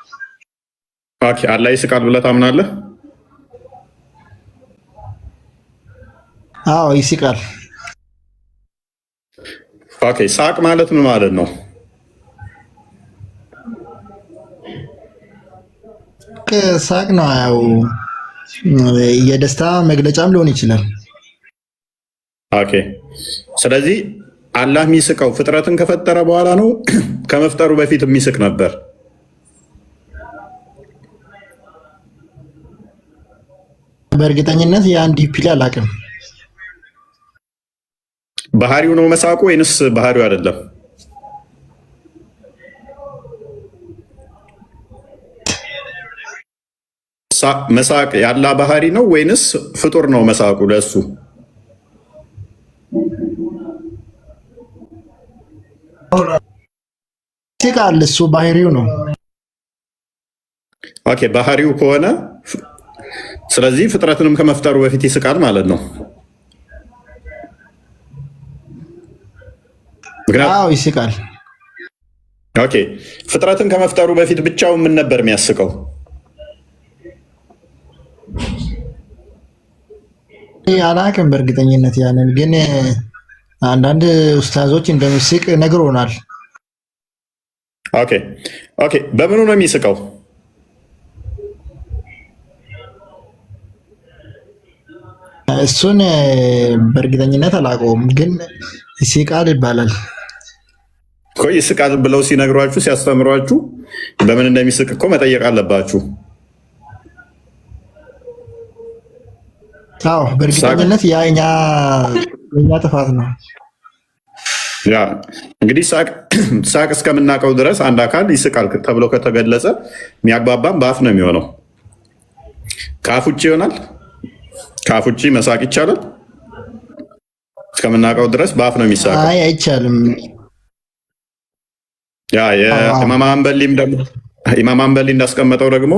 አላህ ይስቃል ብለህ ታምናለህ? አዎ ይስቃል። ሳቅ ማለት ምን ማለት ነው? ሳቅ ነው ያው የደስታ መግለጫም ሊሆን ይችላል። ስለዚህ አላህ የሚስቀው ፍጥረትን ከፈጠረ በኋላ ነው? ከመፍጠሩ በፊት የሚስቅ ነበር? በእርግጠኝነት የአንድ ፒል አላውቅም። ባህሪው ነው መሳቁ ወይንስ ባህሪው አይደለም? መሳቅ ያላ ባህሪ ነው ወይንስ ፍጡር ነው መሳቁ? ለሱ ይስቃል፣ እሱ ባህሪው ነው። ባህሪው ከሆነ ስለዚህ ፍጥረትንም ከመፍጠሩ በፊት ይስቃል ማለት ነው። አዎ ይስቃል። ፍጥረትን ከመፍጠሩ በፊት ብቻውን ምን ነበር የሚያስቀው? አላውቅም በእርግጠኝነት ያንን፣ ግን አንዳንድ ኡስታዞች እንደሚስቅ ነግሮናል። ኦኬ ኦኬ። በምኑ ነው የሚስቀው? እሱን በእርግጠኝነት አላውቀውም፣ ግን ይስቃል ይባላል። ይስቃል ብለው ሲነግሯችሁ ሲያስተምሯችሁ በምን እንደሚስቅ እኮ መጠየቅ አለባችሁ። አዎ በእርግጠኝነት የኛ ጥፋት ነው። ያ እንግዲህ ሳቅ እስከምናውቀው ድረስ አንድ አካል ይስቃል ተብሎ ከተገለጸ የሚያግባባም በአፍ ነው የሚሆነው። ከአፍ ውጭ ይሆናል። ከአፍ ውጭ መሳቅ ይቻላል? እስከምናውቀው ድረስ በአፍ ነው የሚሳቀው። አይ አይቻልም። ያ ኢማም አንበሊ እንዳስቀመጠው ደግሞ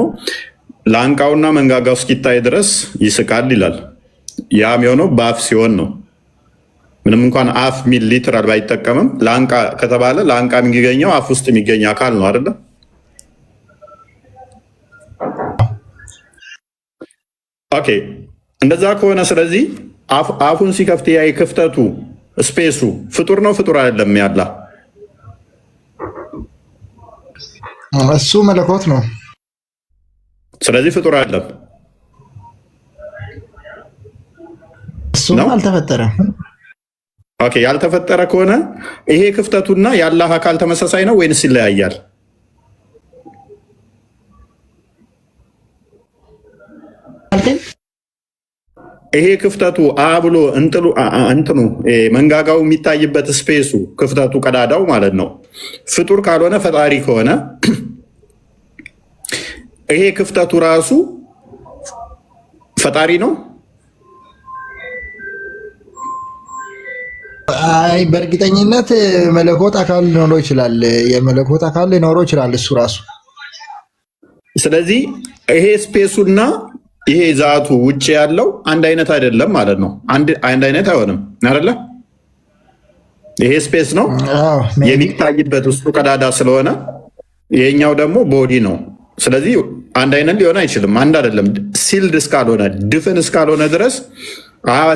ላንቃውና መንጋጋው እስኪታይ ድረስ ይስቃል ይላል። ያም የሆነው በአፍ ሲሆን ነው። ምንም እንኳን አፍ ሚል ሊትራል ባይጠቀምም ላንቃ ከተባለ ላንቃ የሚገኘው አፍ ውስጥ የሚገኝ አካል ነው አይደለ? ኦኬ እንደዛ ከሆነ ስለዚህ አፉን ሲከፍት ያ ክፍተቱ ስፔሱ ፍጡር ነው ፍጡር አይደለም? ያላ እሱ መለኮት ነው። ስለዚህ ፍጡር አይደለም። እሱ አልተፈጠረም። ኦኬ ያልተፈጠረ ከሆነ ይሄ ክፍተቱና የአላህ አካል ተመሳሳይ ነው ወይንስ ይለያያል? ይሄ ክፍተቱ ብሎ እንትኑ መንጋጋው የሚታይበት ስፔሱ ክፍተቱ ቀዳዳው ማለት ነው ፍጡር ካልሆነ ፈጣሪ ከሆነ ይሄ ክፍተቱ ራሱ ፈጣሪ ነው? አይ በእርግጠኝነት መለኮት አካል ሊኖረው ይችላል። የመለኮት አካል ሊኖረው ይችላል እሱ ራሱ። ስለዚህ ይሄ ስፔሱና ይሄ ዛቱ ውጭ ያለው አንድ አይነት አይደለም ማለት ነው። አንድ አይነት አይሆንም አይደለ? ይሄ ስፔስ ነው የሚታይበት ውስጡ ቀዳዳ ስለሆነ፣ ይሄኛው ደግሞ ቦዲ ነው። ስለዚህ አንድ አይነት ሊሆን አይችልም። አንድ አይደለም። ሲልድ እስካልሆነ ድፍን እስካልሆነ ድረስ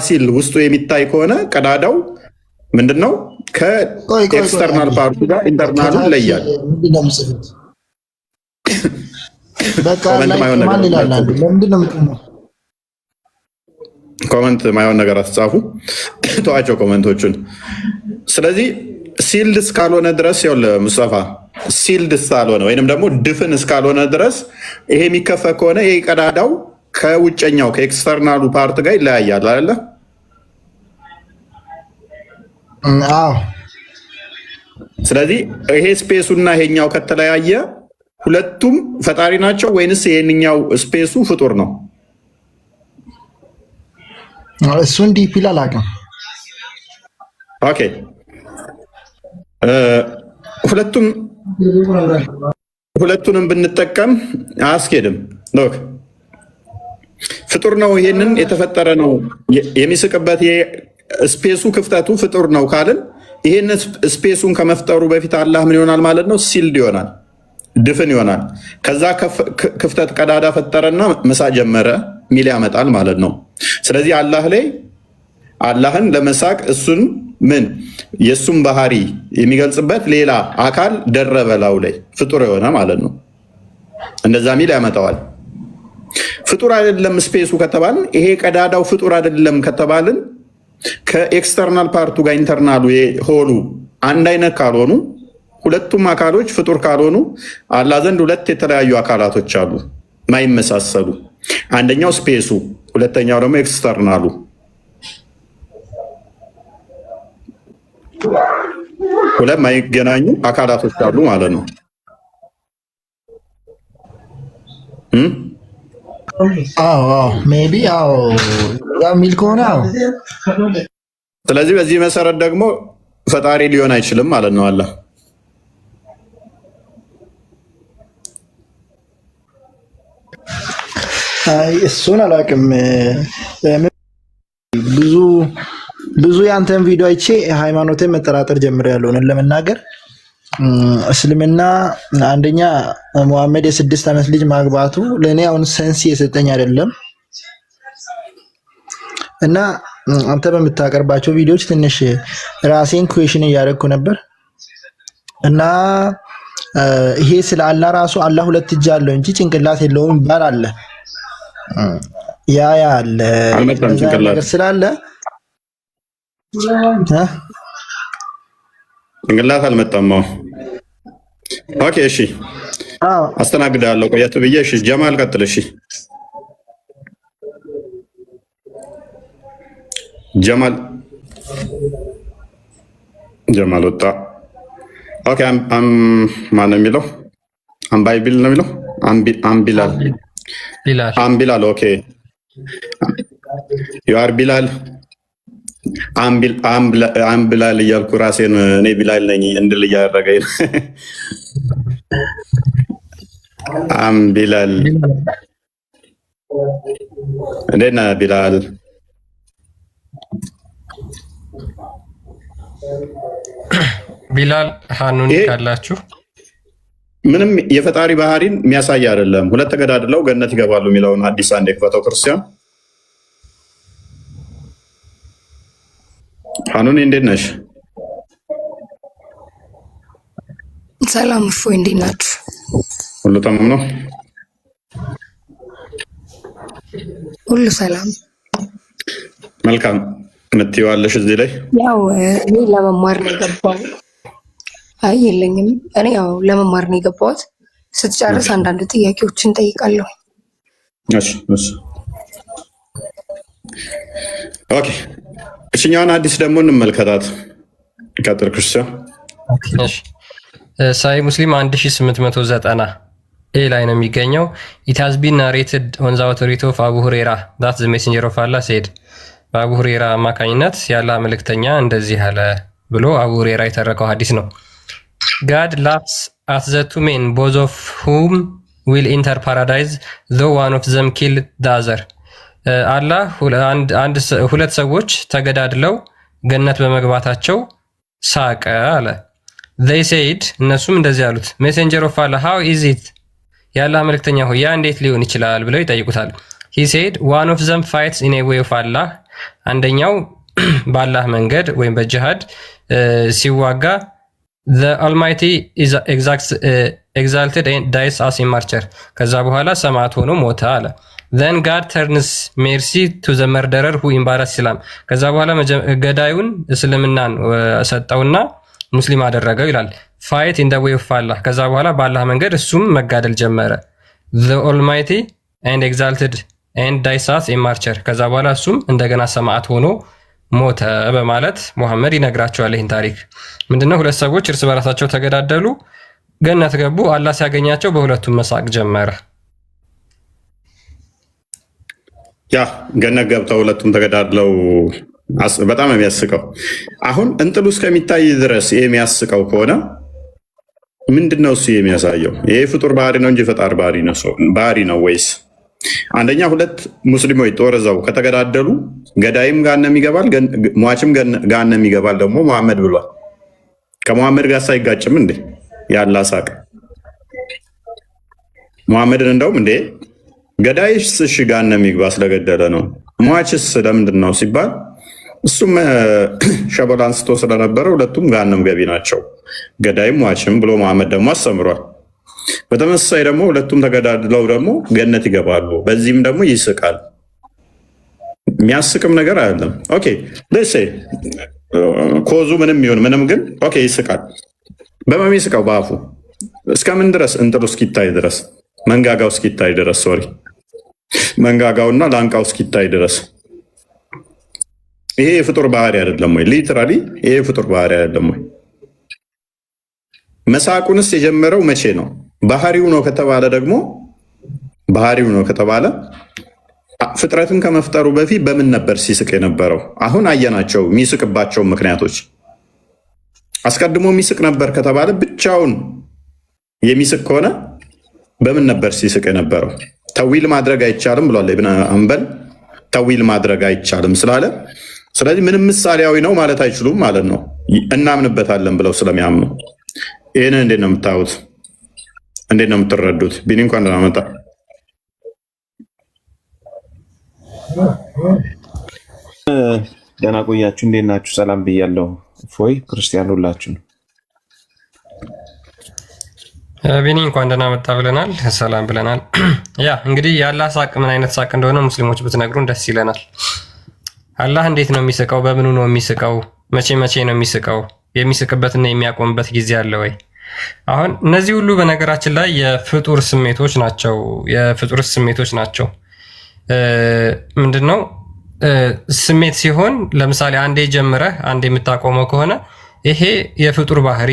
ሲል ውስጡ የሚታይ ከሆነ ቀዳዳው ምንድነው ከኤክስተርናል ፓርቱ ጋር ኢንተርናሉ ይለያል። ኮመንት ማይሆን ነገር አትጻፉ፣ ተዋቸው ኮመንቶቹን። ስለዚህ ሲልድ እስካልሆነ ድረስ ይኸውልህ ሙስጠፋ፣ ሲልድ እስካልሆነ ወይንም ደግሞ ድፍን እስካልሆነ ድረስ ይሄ የሚከፈት ከሆነ ይሄ ቀዳዳው ከውጨኛው ከኤክስተርናሉ ፓርት ጋር ይለያያል አይደለ? አዎ። ስለዚህ ይሄ ስፔሱና ይሄኛው ከተለያየ ሁለቱም ፈጣሪ ናቸው ወይንስ ይሄንኛው ስፔሱ ፍጡር ነው? እሱን ዲፕ ይላል አላውቅም። ኦኬ ሁለቱንም ብንጠቀም አያስኬድም። ሎክ ፍጡር ነው፣ ይሄንን የተፈጠረ ነው የሚስቅበት ስፔሱ ክፍተቱ ፍጡር ነው ካልን ይሄን ስፔሱን ከመፍጠሩ በፊት አላህ ምን ይሆናል ማለት ነው? ሲልድ ይሆናል፣ ድፍን ይሆናል። ከዛ ክፍተት ቀዳዳ ፈጠረና መሳቅ ጀመረ ሚል ያመጣል ማለት ነው። ስለዚህ አላህ ላይ አላህን ለመሳቅ እሱን ምን የእሱን ባህሪ የሚገልጽበት ሌላ አካል ደረበ ላዩ ላይ ፍጡር የሆነ ማለት ነው። እንደዛ ሚል ያመጣዋል። ፍጡር አይደለም ስፔሱ ከተባልን ይሄ ቀዳዳው ፍጡር አይደለም ከተባልን ከኤክስተርናል ፓርቱ ጋር ኢንተርናሉ ሆሉ አንድ አይነት ካልሆኑ ሁለቱም አካሎች ፍጡር ካልሆኑ አላህ ዘንድ ሁለት የተለያዩ አካላቶች አሉ ማይመሳሰሉ። አንደኛው ስፔሱ፣ ሁለተኛው ደግሞ ኤክስተርናሉ። ሁለት ማይገናኙ አካላቶች አሉ ማለት ነው። ሜይ ቢ የሚል ከሆነ ስለዚህ በዚህ መሰረት ደግሞ ፈጣሪ ሊሆን አይችልም ማለት ነው። አላህ እሱን አላውቅም። ብዙ የአንተን ቪዲዮ አይቼ ሃይማኖቴን መጠራጠር ጀምሬያለሁ። እውነት ለመናገር እስልምና አንደኛ ሙሐመድ የ6 ዓመት ልጅ ማግባቱ ለእኔ አሁን ሰንስ የሰጠኝ አይደለም እና አንተ በምታቀርባቸው ቪዲዮዎች ትንሽ ራሴን ኩዌሽን እያደረግኩ ነበር እና ይሄ ስለ አላህ ራሱ አላህ ሁለት እጅ አለው እንጂ ጭንቅላት የለውም ይባል አለ። ያ አለ ነገር ስላለ ጭንቅላት አልመጣም። ኦኬ እሺ፣ አስተናግዳለሁ ቆየት ብዬ። እሺ ጀማል ቀጥል። እሺ ጀማል ወጣ። ኦኬ ማን ነው የሚለው? አምባይቢል ነው የሚለው? አምቢላል። ኦኬ ዩአር ቢላል አምብላል እያልኩ ራሴን እኔ ቢላል ነኝ እንድል እያደረገኝ አምቢላል። እንዴት ነህ ቢላል? ቢላል ሀኑኒ ካላችሁ ምንም የፈጣሪ ባህሪን የሚያሳይ አይደለም። ሁለት ተገዳድለው ገነት ይገባሉ የሚለውን አዲስ አንድ የክፈተው ክርስቲያን። ሀኑኒ እንዴት ነሽ? ሰላም እፎይ፣ እንዴት ናችሁ? ሁሉ ተማም ነው? ሁሉ ሰላም። መልካም። ምትይዋለሽ እዚህ ላይ? ያው እኔ ለመማር ነው የገባሁት። አይ የለኝም። እኔ ያው ለመማር ነው የገባሁት። ስትጨርስ አንዳንድ ጥያቄዎችን ጠይቃለሁ። እሺ ኦኬ። እችኛዋን አዲስ ደግሞ እንመልከታት። ቀጥል ክርስቲያን። እሺ ሳይ ሙስሊም 1890 ኤ ላይ ነው የሚገኘው። ኢት ሃዝ ቢን ናሬትድ ኦን ዘ አውቶሪቲ ኦፍ አቡ ሁሬራ ዳት ዘ ሜሴንጀር ኦፍ አላህ ሴድ። በአቡ ሁሬራ አማካኝነት ያለ መልእክተኛ እንደዚህ አለ ብሎ አቡ ሁሬራ የተረከው ሐዲስ ነው። God laughs at the two men, both of whom will enter paradise, though one of them killed the other. አላህ ሁለት ሰዎች ተገዳድለው ገነት በመግባታቸው ሳቀ አለ። They said, እነሱም እንደዚህ አሉት፣ Messenger of Allah, how is it? የአላህ መልእክተኛ ሆይ ያ እንዴት ሊሆን ይችላል ብለው ይጠይቁታል። He said, one of them fights in a way of Allah. አንደኛው በአላህ መንገድ ወይም በጅሃድ ሲዋጋ The Almighty is exalted and dies as a martyr. ከዛ በኋላ ሰማዕት ሆኖ ሞተ አለ። Then God turns mercy to the murderer who embarrassed Islam. ከዛ በኋላ ገዳዩን እስልምናን ሰጠውና ሙስሊም አደረገው ይላል። Fight in the way of Allah. ከዛ በኋላ በአላህ መንገድ እሱም መጋደል ጀመረ። The Almighty and exalted and dies as a martyr. ከዛ በኋላ እሱም እንደገና ሰማዕት ሆኖ ሞተ በማለት ሙሐመድ ይነግራቸዋል። ይህን ታሪክ ምንድነው? ሁለት ሰዎች እርስ በራሳቸው ተገዳደሉ፣ ገነት ገቡ። አላህ ሲያገኛቸው በሁለቱም መሳቅ ጀመረ። ያ ገነት ገብተው ሁለቱም ተገዳድለው በጣም የሚያስቀው አሁን እንጥሉ እስከሚታይ ድረስ ይሄ የሚያስቀው ከሆነ ምንድነው እሱ የሚያሳየው? ይሄ ፍጡር ባህሪ ነው እንጂ ፈጣሪ ባህሪ ነው ወይስ? አንደኛ ሁለት ሙስሊሞች ጦር ይዘው ከተገዳደሉ ገዳይም ገሃነም ይገባል፣ ሟችም ገሃነም ይገባል። ደግሞ መሐመድ ብሏል። ከመሐመድ ጋር ሳይጋጭም እንዴ ያላ ሳቅ መሐመድን እንደውም እንዴ ገዳይስ እሺ ገሃነም ይግባ ስለገደለ ነው፣ ሟችስ ለምንድን ነው ሲባል እሱም ሸበል አንስቶ ስለነበረ ሁለቱም ገሃነም ገቢ ናቸው፣ ገዳይም ሟችም ብሎ መሐመድ ደግሞ አስተምሯል። በተመሳሳይ ደግሞ ሁለቱም ተገዳድለው ደግሞ ገነት ይገባሉ። በዚህም ደግሞ ይስቃል። የሚያስቅም ነገር አይደለም። ኦኬ ለሴ ኮዙ ምንም ይሁን ምንም ግን ኦኬ ይስቃል። በማን ይስቃው? በአፉ እስከምን ድረስ? እንጥሉ እስኪታይ ድረስ፣ መንጋጋው እስኪታይ ድረስ፣ ሶሪ መንጋጋውና ላንቃው እስኪታይ ድረስ። ይሄ የፍጡር ባህሪ አይደለም ወይ? ሊትራሊ ይሄ የፍጡር ባህሪ አይደለም ወይ? መሳቁንስ የጀመረው መቼ ነው? ባህሪው ነው ከተባለ ደግሞ ባህሪው ነው ከተባለ ፍጥረትን ከመፍጠሩ በፊት በምን ነበር ሲስቅ የነበረው? አሁን አየናቸው የሚስቅባቸው ምክንያቶች። አስቀድሞ የሚስቅ ነበር ከተባለ ብቻውን የሚስቅ ከሆነ በምን ነበር ሲስቅ የነበረው? ተዊል ማድረግ አይቻልም ብሏል ኢብን አንበል። ተዊል ማድረግ አይቻልም ስላለ ስለዚህ ምንም ምሳሌያዊ ነው ማለት አይችሉም ማለት ነው። እናምንበታለን ብለው ስለሚያምኑ ይህን እንዴት ነው የምታዩት? እንዴት ነው የምትረዱት? ቢኒ እንኳን ደህና መጣ። ደህና ቆያችሁ። እንዴት ናችሁ? ሰላም ብያለሁ። ፎይ ክርስቲያን ሁላችሁ ነው። ቢኒ እንኳን ደህና መጣ ብለናል። ሰላም ብለናል። ያ እንግዲህ የአላህ ሳቅ ምን አይነት ሳቅ እንደሆነ ሙስሊሞች ብትነግሩን ደስ ይለናል። አላህ እንዴት ነው የሚስቀው? በምኑ ነው የሚስቀው? መቼ ነው የሚስቀው? የሚስቅበትና የሚያቆምበት ጊዜ አለ ወይ? አሁን እነዚህ ሁሉ በነገራችን ላይ የፍጡር ስሜቶች ናቸው። ምንድነው ስሜት ሲሆን ለምሳሌ አንዴ ጀምረህ አንዴ የምታቆመው ከሆነ ይሄ የፍጡር ባህሪ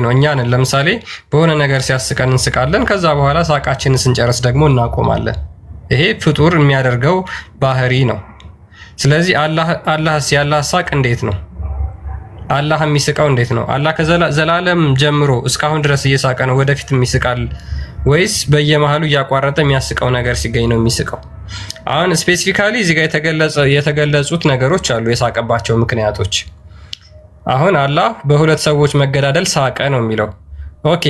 ነው። እኛን ለምሳሌ በሆነ ነገር ሲያስቀን እንስቃለን። ከዛ በኋላ ሳቃችንን ስንጨርስ ደግሞ እናቆማለን። ይሄ ፍጡር የሚያደርገው ባህሪ ነው። ስለዚህ አላህስ ያላህ ሳቅ እንዴት ነው? አላህ የሚስቀው እንዴት ነው? አላህ ከዘላለም ጀምሮ እስካሁን ድረስ እየሳቀ ነው፣ ወደፊት ይስቃል ወይስ በየመሃሉ እያቋረጠ የሚያስቀው ነገር ሲገኝ ነው የሚስቀው? አሁን ስፔሲፊካሊ እዚህ ጋር የተገለጹት ነገሮች አሉ፣ የሳቀባቸው ምክንያቶች። አሁን አላህ በሁለት ሰዎች መገዳደል ሳቀ ነው የሚለው። ኦኬ፣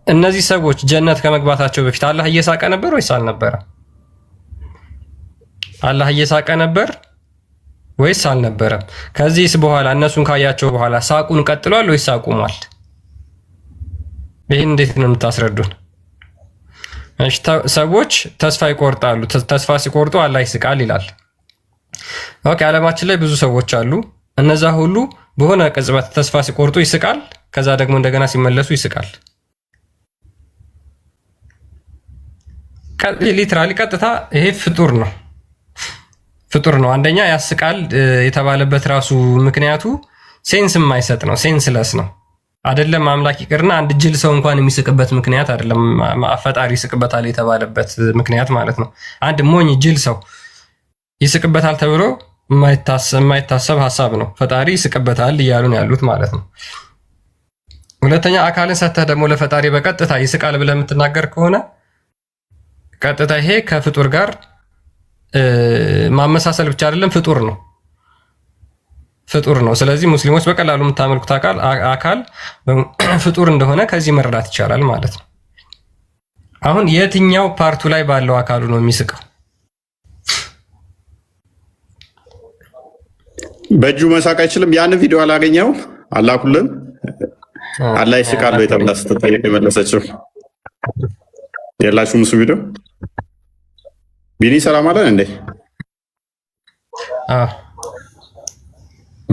እነዚህ ሰዎች ጀነት ከመግባታቸው በፊት አላህ እየሳቀ ነበር ወይስ አልነበረም? አላህ እየሳቀ ነበር ወይስ አልነበረም? ከዚህስ በኋላ እነሱን ካያቸው በኋላ ሳቁን ቀጥሏል ወይስ አቁሟል? ይህን እንዴት ነው የምታስረዱን? ሰዎች ተስፋ ይቆርጣሉ። ተስፋ ሲቆርጡ አላህ ይስቃል ይላል። ኦኬ፣ ዓለማችን ላይ ብዙ ሰዎች አሉ። እነዛ ሁሉ በሆነ ቅጽበት ተስፋ ሲቆርጡ ይስቃል፣ ከዛ ደግሞ እንደገና ሲመለሱ ይስቃል። ሊትራሊ ቀጥታ ይሄ ፍጡር ነው። አንደኛ ያስቃል የተባለበት ራሱ ምክንያቱ ሴንስ የማይሰጥ ነው፣ ሴንስለስ ነው። አይደለም አምላክ ይቅርና አንድ ጅል ሰው እንኳን የሚስቅበት ምክንያት አይደለም ፈጣሪ ይስቅበታል የተባለበት ምክንያት ማለት ነው። አንድ ሞኝ ጅል ሰው ይስቅበታል ተብሎ የማይታሰብ ሀሳብ ነው። ፈጣሪ ይስቅበታል እያሉን ያሉት ማለት ነው። ሁለተኛ አካልን ሰጥተህ ደግሞ ለፈጣሪ በቀጥታ ይስቃል ብለህ የምትናገር ከሆነ ቀጥታ ይሄ ከፍጡር ጋር ማመሳሰል ብቻ አይደለም፣ ፍጡር ነው። ስለዚህ ሙስሊሞች በቀላሉ የምታመልኩት አካል ፍጡር እንደሆነ ከዚህ መረዳት ይቻላል ማለት ነው። አሁን የትኛው ፓርቱ ላይ ባለው አካሉ ነው የሚስቀው? በእጁ መሳቅ አይችልም። ያን ቪዲዮ አላገኘው አላኩልን። አላህ ይስቃል የተብላ ስትጠይቅ የመለሰችው የላችሁም እሱ ቪዲዮ። ቢኒ ሰላም አለን እንዴ?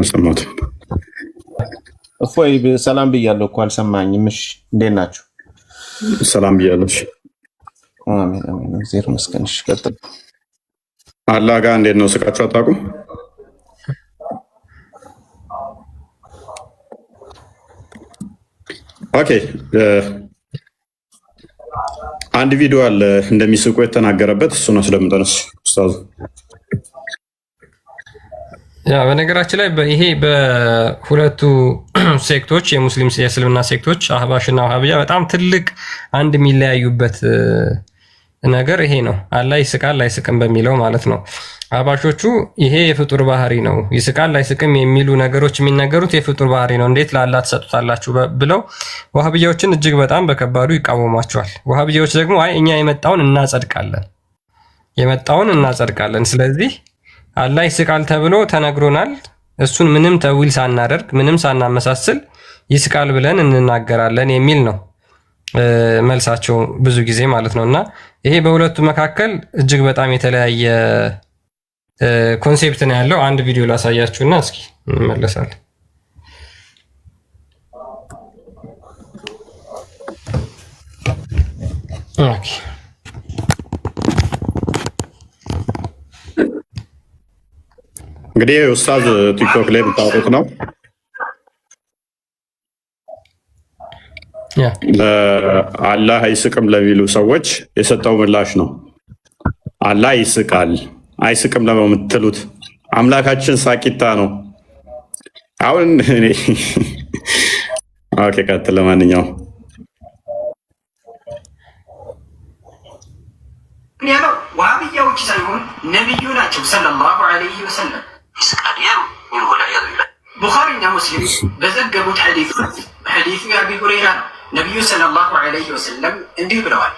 ሰማሁት። እፎይ ሰላም ብያለሁ እኮ አልሰማኝም። እሺ እንዴት ናችሁ? ሰላም ብያለሁ። አሜን አሜን። እግዚአብሔር ይመስገን። እሺ ቀጥል። አላህ ጋር እንዴት ነው ስቃችሁ አታውቁም? ኦኬ፣ አንድ ቪዲዮ አለ እንደሚስቁ የተናገረበት፣ እሱን አስደምጠንስ ኡስታዝ። ያ በነገራችን ላይ ይሄ በሁለቱ ሴክቶች የሙስሊም የእስልምና ሴክቶች አህባሽና ወሃቢያ በጣም ትልቅ አንድ የሚለያዩበት ነገር ይሄ ነው። አላህ ይስቃል አይስቅም በሚለው ማለት ነው። አህባሾቹ ይሄ የፍጡር ባህሪ ነው፣ ይስቃል አይስቅም የሚሉ ነገሮች የሚነገሩት የፍጡር ባህሪ ነው፣ እንዴት ለአላህ ትሰጡታላችሁ ብለው ወሃቢያዎችን እጅግ በጣም በከባዱ ይቃወሟቸዋል። ወሃቢያዎች ደግሞ አይ እኛ የመጣውን እናጸድቃለን፣ ስለዚህ አላህ ይስቃል ተብሎ ተነግሮናል፣ እሱን ምንም ተዊል ሳናደርግ ምንም ሳናመሳስል ይስቃል ብለን እንናገራለን የሚል ነው መልሳቸው ብዙ ጊዜ ማለት ነው። እና ይሄ በሁለቱ መካከል እጅግ በጣም የተለያየ ኮንሴፕት ነው ያለው። አንድ ቪዲዮ ላሳያችሁና እስኪ እንመለሳለን። ኦኬ፣ እንግዲህ ኡስታዝ ቲክቶክ ላይ የምታወጡት ነው። አላህ አይስቅም ለሚሉ ሰዎች የሰጠው ምላሽ ነው። አላህ ይስቃል አይስቅም ለምትሉት አምላካችን ሳቂታ ነው። አሁን ኦኬ፣ ቀጥል። ለማንኛውም ያለው ዋሃብያዎች ሳይሆን ነብዩ ናቸው ሰለላሁ ዐለይሂ ወሰለም ይስቃል ያሉ ቡኻሪና ሙስሊም በዘገቡት ሐዲሱ የአቢ ሁረይራ ነው። ነቢዩ ሰለላሁ ዐለይሂ ወሰለም እንዲህ ብለዋል፣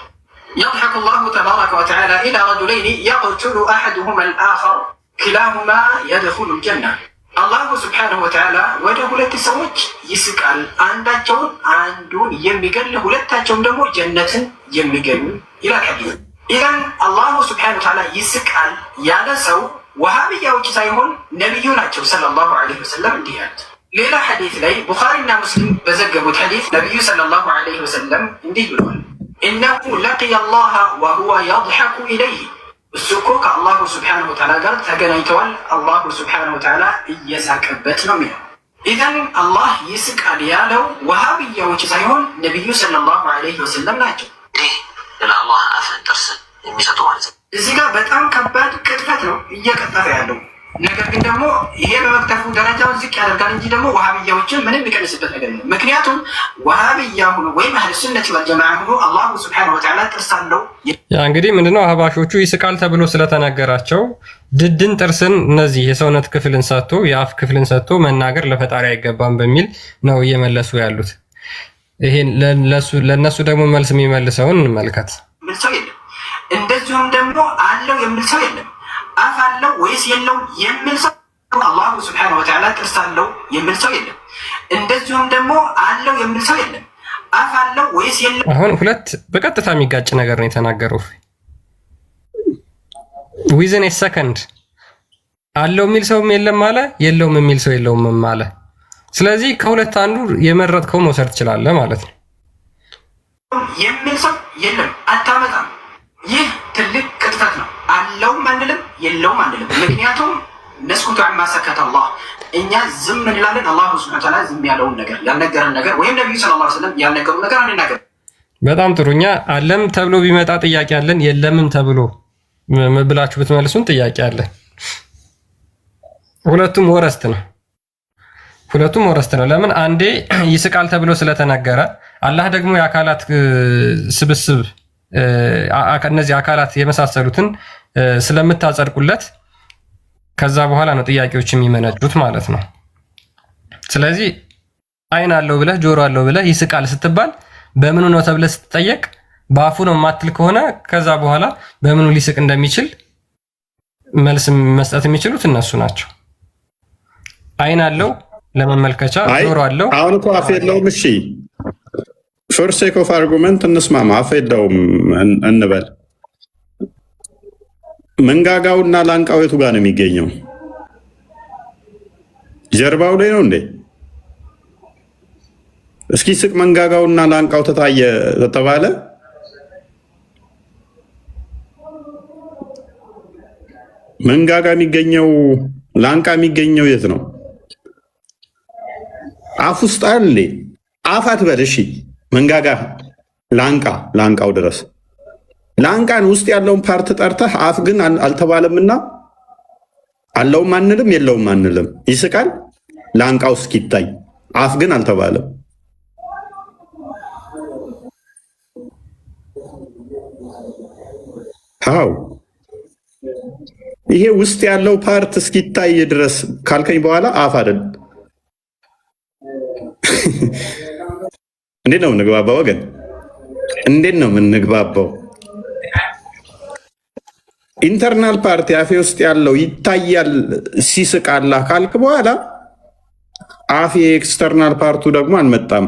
يضحك الله تبارك وتعالى إلى رجلين يقتل أحدهما الآخر كلاهما يدخل الجنة አላሁ ስብሓነሁ ወተዓላ ወደ ሁለት ሰዎች ይስቃል፣ አንዳቸውን አንዱን የሚገል ሁለታቸውም ደግሞ ጀነትን የሚገኙ ይላል ሐዲስ። ኢዘን አላሁ ስብሓነሁ ወተዓላ ይስቃል ያለ ሰው ወሃብያዎች ሳይሆን ነቢዩ ናቸው ሰለላሁ ዐለይሂ ወሰለም እንዲህ ያሉት። ሌላ ሐዲስ ላይ ቡኻሪና ሙስሊም በዘገቡት ሐዲስ ነቢዩ ሰለላሁ ዐለይሂ ወሰለም እንዲህ ብለዋል፣ ኢነሁ ለቂየ አላህ ወሁወ የድሐኩ ኢለይህ፣ እሱ እኮ ከአላሁ ስብሓነሁ ወተዓላ ጋር ተገናኝተዋል፣ አላሁ ስብሓነሁ ወተዓላ እየሳቀበት ነው የሚለው። ኢዘን አላህ ይስቃል ያለው ወሃብያዎች ሳይሆን ነቢዩ ሰለላሁ ዐለይሂ ወሰለም ናቸው። ለአላህ አፍን ጥርስን የሚሰጡ ማለት ነው። እዚህ ጋር በጣም ከባድ ቅጥፈት ነው እየቀጠፈ ያለው። ነገር ግን ደግሞ ይሄ በመቅጠፉ ደረጃውን ዝቅ ያደርጋል እንጂ ደግሞ ወሃብያዎችን ምንም የሚቀንስበት ነገር የለም። ምክንያቱም ወሃብያ ሆኖ ወይም አህለ ሱነት ወል ጀማዓ ሆኖ አላሁ ሱብሓነሁ ወተዓላ ጥርስ አለው። ያ እንግዲህ ምንድነው አህባሾቹ ይስቃል ተብሎ ስለተነገራቸው ድድን ጥርስን እነዚህ የሰውነት ክፍልን ሰጥቶ የአፍ ክፍልን ሰጥቶ መናገር ለፈጣሪ አይገባም በሚል ነው እየመለሱ ያሉት። ይሄን ለነሱ ደግሞ መልስ የሚመልሰውን እንመልከት። የሚል ሰው የለም። እንደዚሁም ደግሞ አለው የሚል ሰው የለም። አፍ አለው ወይስ የለው የሚል ሰው አላሁ ስብሓነሁ ወተዓላ ጥርስ አለው የሚል ሰው የለም። እንደዚሁም ደግሞ አለው የሚል ሰው የለም። አፍ አለው ወይስ የለው። አሁን ሁለት በቀጥታ የሚጋጭ ነገር ነው የተናገረው። ዊዝን ኤ ሰከንድ አለው የሚል ሰውም የለም አለ፣ የለውም የሚል ሰው የለውም አለ። ስለዚህ ከሁለት አንዱ የመረጥከው መውሰድ ትችላለህ ማለት ነው። የሚል ሰው የለም አታመጣም። ይህ ትልቅ ቅጥፈት ነው። አለውም አንልም የለውም አንልም። ምክንያቱም ነስኩቱ ዐማ ሰከተ አላህ፣ እኛ ዝም እንላለን። አላሁ ሱብሓነሁ ወተዓላ ዝም ያለውን ነገር ያልነገረን ነገር ወይም ነቢዩ ሰለላሁ ዐለይሂ ወሰለም ያልነገሩን ነገር አንናገር። በጣም ጥሩ። እኛ አለም ተብሎ ቢመጣ ጥያቄ አለን፣ የለምም ተብሎ ብላችሁ ብትመልሱን ጥያቄ አለን። ሁለቱም ወረስት ነው። ሁለቱም ወረስት ነው። ለምን አንዴ ይስቃል ተብሎ ስለተነገረ አላህ ደግሞ የአካላት ስብስብ እነዚህ አካላት የመሳሰሉትን ስለምታጸድቁለት ከዛ በኋላ ነው ጥያቄዎች የሚመነጩት ማለት ነው። ስለዚህ አይን አለው ብለህ ጆሮ አለው ብለህ ይስቃል ስትባል በምኑ ነው ተብለህ ስትጠየቅ በአፉ ነው የማትል ከሆነ ከዛ በኋላ በምኑ ሊስቅ እንደሚችል መልስ መስጠት የሚችሉት እነሱ ናቸው። አይን አለው ለመመልከቻ፣ ጆሮ አለው። አሁን እኮ አፍ የለውም። እሺ ፎር ሴክ ኦፍ አርጉመንት እንስማማ፣ አፍ የለውም እንበል። መንጋጋውና ላንቃው የቱ ጋር ነው የሚገኘው? ጀርባው ላይ ነው እንዴ? እስኪ ስቅ መንጋጋውና ላንቃው ተታየ ተባለ። መንጋጋ የሚገኘው ላንቃ የሚገኘው የት ነው? አፍ ውስጥ አለ። አፍ አትበል እሺ። መንጋጋ ላንቃው ድረስ ላንቃን ውስጥ ያለውን ፓርት ጠርተህ አፍ ግን አልተባለምና አለውም አንልም የለውም አንልም። ይስቃል ላንቃው እስኪታይ፣ አፍ ግን አልተባለም። አው ይሄ ውስጥ ያለው ፓርት እስኪታይ ድረስ ካልከኝ በኋላ አፍ አይደል? እንዴት ነው የምንግባባው ወገን? እንዴት ነው የምንግባባው? ኢንተርናል ፓርቲ አፌ ውስጥ ያለው ይታያል ሲስቅ አላህ ካልክ በኋላ አፌ ኤክስተርናል ፓርቱ ደግሞ አልመጣም።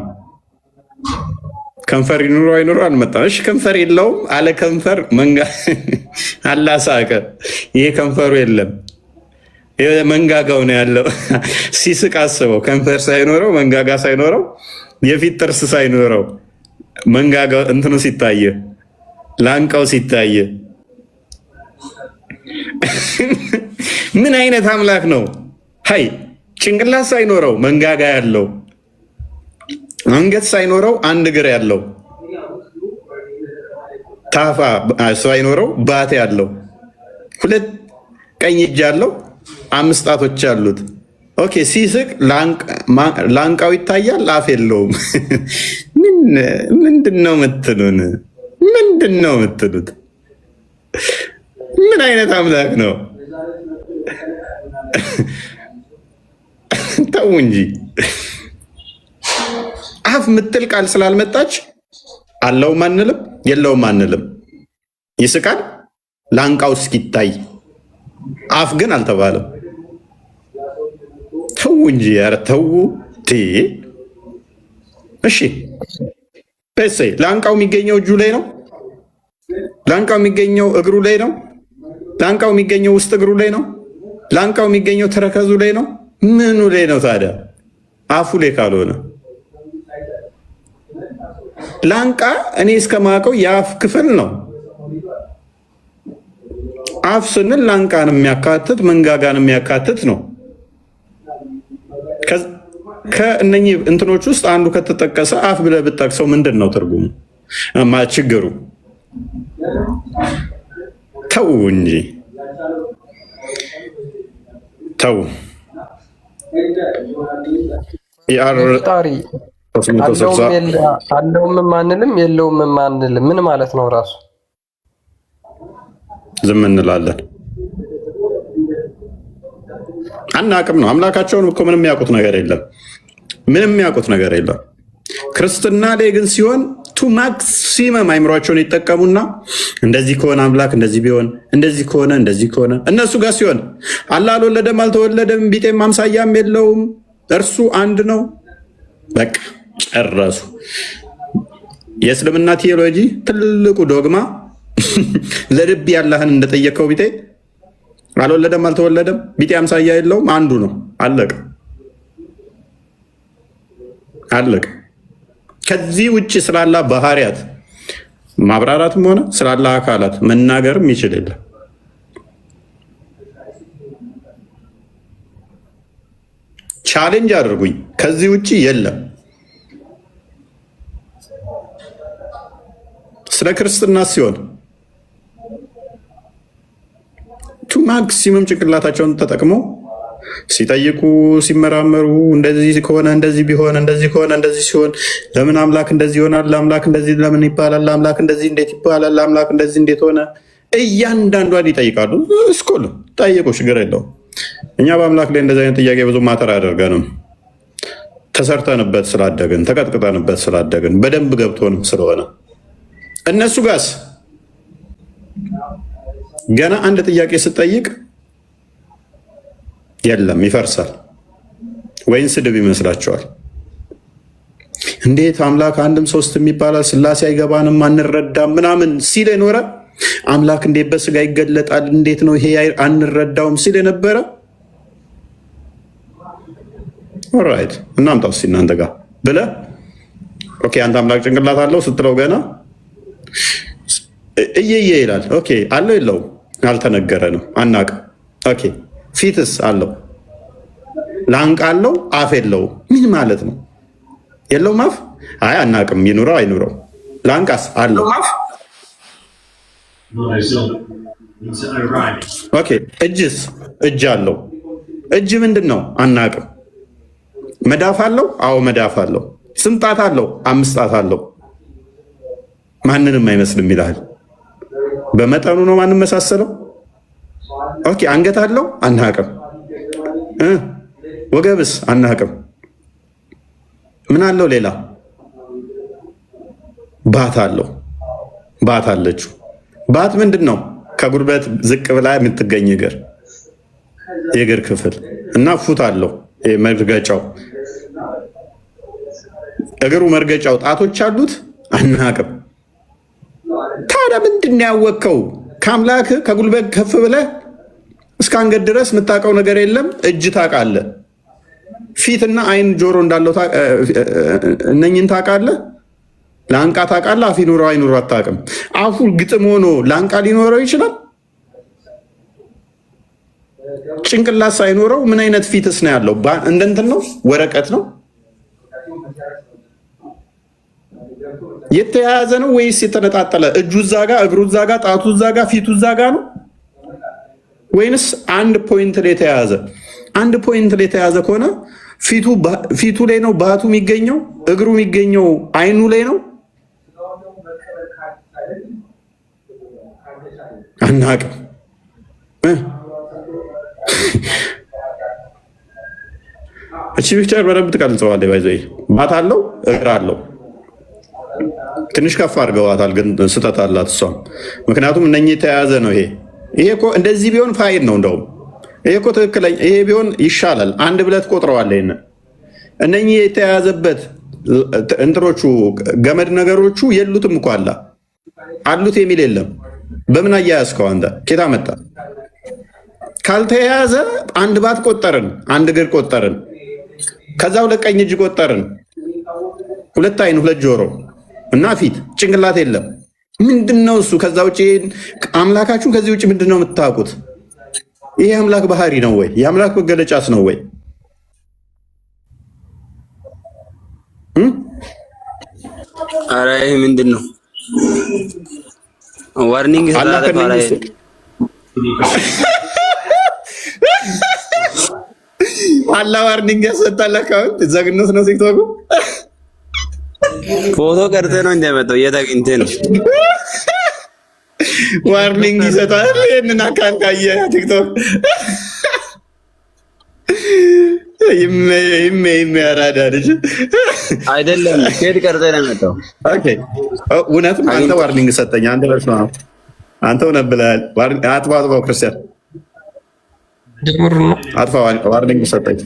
ከንፈር ይኑሮ አይኑሮ አልመጣም። እሺ ከንፈር የለውም አለ ከንፈር መንጋ አላህ ሳቀ። ይሄ ከንፈሩ የለም መንጋጋው ነው ያለው። ሲስቅ አስበው፣ ከንፈር ሳይኖረው መንጋጋ ሳይኖረው የፊት ጥርስ ሳይኖረው መንጋጋ እንትኑ ሲታየ ላንቃው ሲታየ ምን አይነት አምላክ ነው? ሀይ ጭንቅላት ሳይኖረው መንጋጋ ያለው፣ አንገት ሳይኖረው አንድ እግር ያለው፣ ታፋ ሳይኖረው ባቴ ያለው፣ ሁለት ቀኝ እጅ ያለው፣ 5 ጣቶች ያሉት። ኦኬ ሲስቅ ላንቃው ይታያል፣ አፍ የለውም። ምንድነው የምትሉን? ምንድነው የምትሉት? ምን አይነት አምላክ ነው? ተው እንጂ። አፍ ምትል ቃል ስላልመጣች አለውም አንልም የለውም አንልም። ይስቃል ላንቃው እስኪታይ፣ አፍ ግን አልተባለም። ተው እንጂ ኧረ ተው። እሺ ፔሴ ላንቃው የሚገኘው እጁ ላይ ነው። ላንቃው የሚገኘው እግሩ ላይ ነው። ላንቃው የሚገኘው ውስጥ እግሩ ላይ ነው። ላንቃው የሚገኘው ተረከዙ ላይ ነው። ምኑ ላይ ነው ታዲያ? አፉ ላይ ካልሆነ ላንቃ እኔ እስከማውቀው የአፍ ክፍል ነው። አፍ ስንል ላንቃን የሚያካትት መንጋጋን የሚያካትት ነው። ከእነኚህ እንትኖች ውስጥ አንዱ ከተጠቀሰ አፍ ብለህ ብትጠቅሰው ምንድን ነው ትርጉሙ? ችግሩ? ተው እንጂ ተው። አለውም ማንልም የለውም ማንልም ምን ማለት ነው? ራሱ ዝም እንላለን። አናቅም ነው። አምላካቸውን እኮ ምንም ያውቁት ነገር የለም። ምንም ያውቁት ነገር የለም። ክርስትና ላይ ግን ሲሆን ቱ ማክሲመም አይምሯቸውን ይጠቀሙና እንደዚህ ከሆነ አምላክ እንደዚህ ቢሆን፣ እንደዚህ ከሆነ እንደዚህ ከሆነ፣ እነሱ ጋር ሲሆን አላህ አልወለደም አልተወለደም ቢጤም አምሳያም የለውም እርሱ አንድ ነው። በቃ ጨረሱ። የእስልምና ቴዎሎጂ ትልቁ ዶግማ ለልብ ያላህን እንደጠየቀው ቢጤ አልወለደም አልተወለደም ቢጤ አምሳያ የለውም አንዱ ነው። አለቀ አለቀ። ከዚህ ውጭ ስላላ ባህሪያት ማብራራትም ሆነ ስላላ አካላት መናገርም ይችል የለም። ቻሌንጅ አድርጉኝ። ከዚህ ውጭ የለም። ስለ ክርስትና ሲሆን ቱ ማክሲመም ጭንቅላታቸውን ተጠቅመው ሲጠይቁ ሲመራመሩ እንደዚህ ከሆነ እንደዚህ ቢሆን እንደዚህ ከሆነ እንደዚህ ሲሆን ለምን አምላክ እንደዚህ ይሆናል? ለአምላክ እንደዚህ ለምን ይባላል? ለአምላክ እንደዚህ እንዴት ይባላል? ለአምላክ እንደዚህ እንዴት ሆነ? እያንዳንዷን ይጠይቃሉ። እስኩል ጠይቁ፣ ችግር የለውም። እኛ በአምላክ ላይ እንደዚህ አይነት ጥያቄ ብዙ ማተር አያደርገንም። ተሰርተንበት ስላደግን፣ ተቀጥቅጠንበት ስላደግን፣ በደንብ ገብቶንም ስለሆነ እነሱ ጋስ ገና አንድ ጥያቄ ስጠይቅ የለም ይፈርሳል። ወይን ስድብ ይመስላቸዋል። እንዴት አምላክ አንድም ሶስትም ይባላል? ስላሴ አይገባንም አንረዳም ምናምን ሲል የኖረ አምላክ እንዴት በስጋ ይገለጣል? እንዴት ነው ይሄ አንረዳውም ሲል የነበረ ኦራይት እናምጣው እስኪ እናንተ ጋር ብለህ ኦኬ አንተ አምላክ ጭንቅላት አለው ስትለው ገና እየየ ይላል። ኦኬ አለው የለውም? አልተነገረንም፣ አናውቅም። ኦኬ ፊትስ አለው? ላንቃ አለው? አፍ የለው? ምን ማለት ነው? የለውም አፍ? አይ አናውቅም፣ ይኑረው አይኑረው። ላንቃስ አለው? ኦኬ እጅስ? እጅ አለው? እጅ ምንድን ነው? አናውቅም። መዳፍ አለው? አዎ መዳፍ አለው። ስንት ጣት አለው? 5 ጣት አለው። ማንንም አይመስልም ይላል። በመጠኑ ነው ማንም መሳሰለው። ኦኬ አንገት አለው? አናውቅም። ወገብስ? አናውቅም። ምን አለው ሌላ? ባት አለው። ባት አለችው። ባት ምንድን ነው? ከጉልበት ዝቅ ብላ የምትገኝ እግር፣ የእግር ክፍል እና ፉት አለው። መርገጫው፣ እግሩ መርገጫው ጣቶች አሉት? አናውቅም። ታዲያ ምንድን ነው ያወቅከው? ከአምላክ ከጉልበት ከፍ ብለህ እስከ አንገት ድረስ የምታውቀው ነገር የለም። እጅ ታውቃለህ፣ ፊትና አይን ጆሮ እንዳለው እነኝን ታውቃለህ። ላንቃ ታውቃለህ። አፍ ይኑረው አይኑረው አታውቅም። አፉ ግጥም ሆኖ ላንቃ ሊኖረው ይችላል? ጭንቅላት ሳይኖረው ምን አይነት ፊትስ ነው ያለው? እንደ እንትን ነው? ወረቀት ነው? የተያያዘ ነው ወይስ የተነጣጠለ? እጁ እዛ ጋ፣ እግሩ እዛ ጋ፣ ጣቱ እዛ ጋ፣ ፊቱ እዛ ጋ ነው ወይንስ አንድ ፖይንት ላይ የተያያዘ? አንድ ፖይንት ላይ የተያያዘ ከሆነ ፊቱ ላይ ነው ባቱ የሚገኘው? እግሩ የሚገኘው አይኑ ላይ ነው? አናውቅም። እቺ ፒክቸር በደንብ ትቀልጸዋለች። ባይዘ ባት አለው፣ እግር አለው። ትንሽ ከፍ አድርገዋታል፣ ግን ስህተት አላት እሷም። ምክንያቱም እነኚህ የተያያዘ ነው። ይሄ እኮ እንደዚህ ቢሆን ፋይል ነው። እንደውም ይሄ እኮ ትክክለኛ ይሄ ቢሆን ይሻላል። አንድ ብለት ቆጥረዋል። ይሄን እነኚህ የተያዘበት እንትኖቹ ገመድ ነገሮቹ የሉትም እኮ አላ አሉት የሚል የለም። በምን አያያዝከው አንተ? ኬታ መጣ ካልተያዘ አንድ ባት ቆጠርን፣ አንድ እግር ቆጠርን፣ ከዛ ሁለት ቀኝ እጅ ቆጠርን፣ ሁለት አይን፣ ሁለት ጆሮ እና ፊት፣ ጭንቅላት የለም። ምንድነው እሱ? ከዛ ውጭ አምላካችሁን ከዚህ ውጭ ምንድነው የምታውቁት? ይሄ አምላክ ባህሪ ነው ወይ? የአምላክ መገለጫስ ነው ወይ? አረ ይሄ ምንድነው? ዋርኒንግ አላ ዋርኒንግ ያሰጣል። አካውንት ዘግኖት ነው ቲክቶክ ፎቶ ቀርጸ ነው እንደመጣው የታግንቴ ነው ዋርኒንግ ይሰጣል። ይሄንን አካል ካየ ቲክቶክ ይሜ ያራዳልሽ አይደለም ከሄድ ቀርጸ ነው የመጣው። ኦኬ እውነትም አንተ ዋርኒንግ ሰጠኝ። አንተ ለስማ አንተ ሆነ ብለሃል። አጥፋው ክርስቲያን ጀምሩና አጥፋው ዋርኒንግ ሰጠኝ።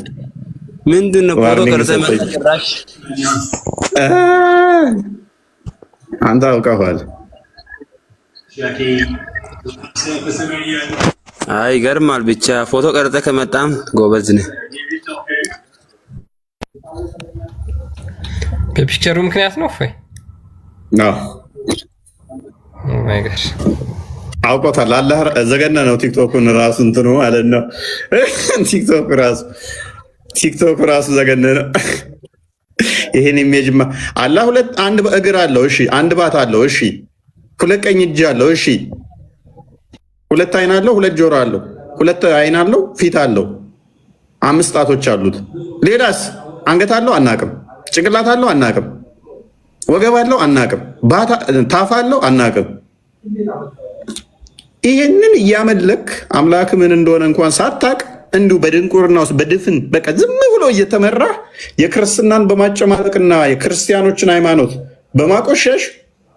ምንድነው ፎቶ ቀርጸ መጥራሽ? አንተ አውቀዋል። አይ ይገርማል። ብቻ ፎቶ ቀርጸ ከመጣም ጎበዝ ነህ። በፒክቸሩ ምክንያት ነው ወይ? ኦ ማይ ጋድ አውቆታል። አላህ ዘገነ ነው ቲክቶክን ራሱ እንትኑ ማለት ነው። ቲክቶክ ራሱ ዘገነ ነው። ይሄን ኢሜጅማ አላህ ሁለት አንድ እግር አለው። እሺ አንድ ባት አለው። እሺ ሁለት ቀኝ እጅ አለው። እሺ ሁለት አይን አለው። ሁለት ጆሮ አለው። ሁለት አይን አለው። ፊት አለው። አምስት ጣቶች አሉት። ሌላስ አንገት አለው አናቅም። ጭንቅላት አለው አናቅም። ወገብ አለው አናቅም። ታፋ አለው አናቅም። ይህንን እያመለክ አምላክ ምን እንደሆነ እንኳን ሳታቅ እንዲሁ በድንቁርና ውስጥ በድፍን በቃ ዝም ብሎ እየተመራ የክርስትናን በማጨማለቅና የክርስቲያኖችን ሃይማኖት በማቆሸሽ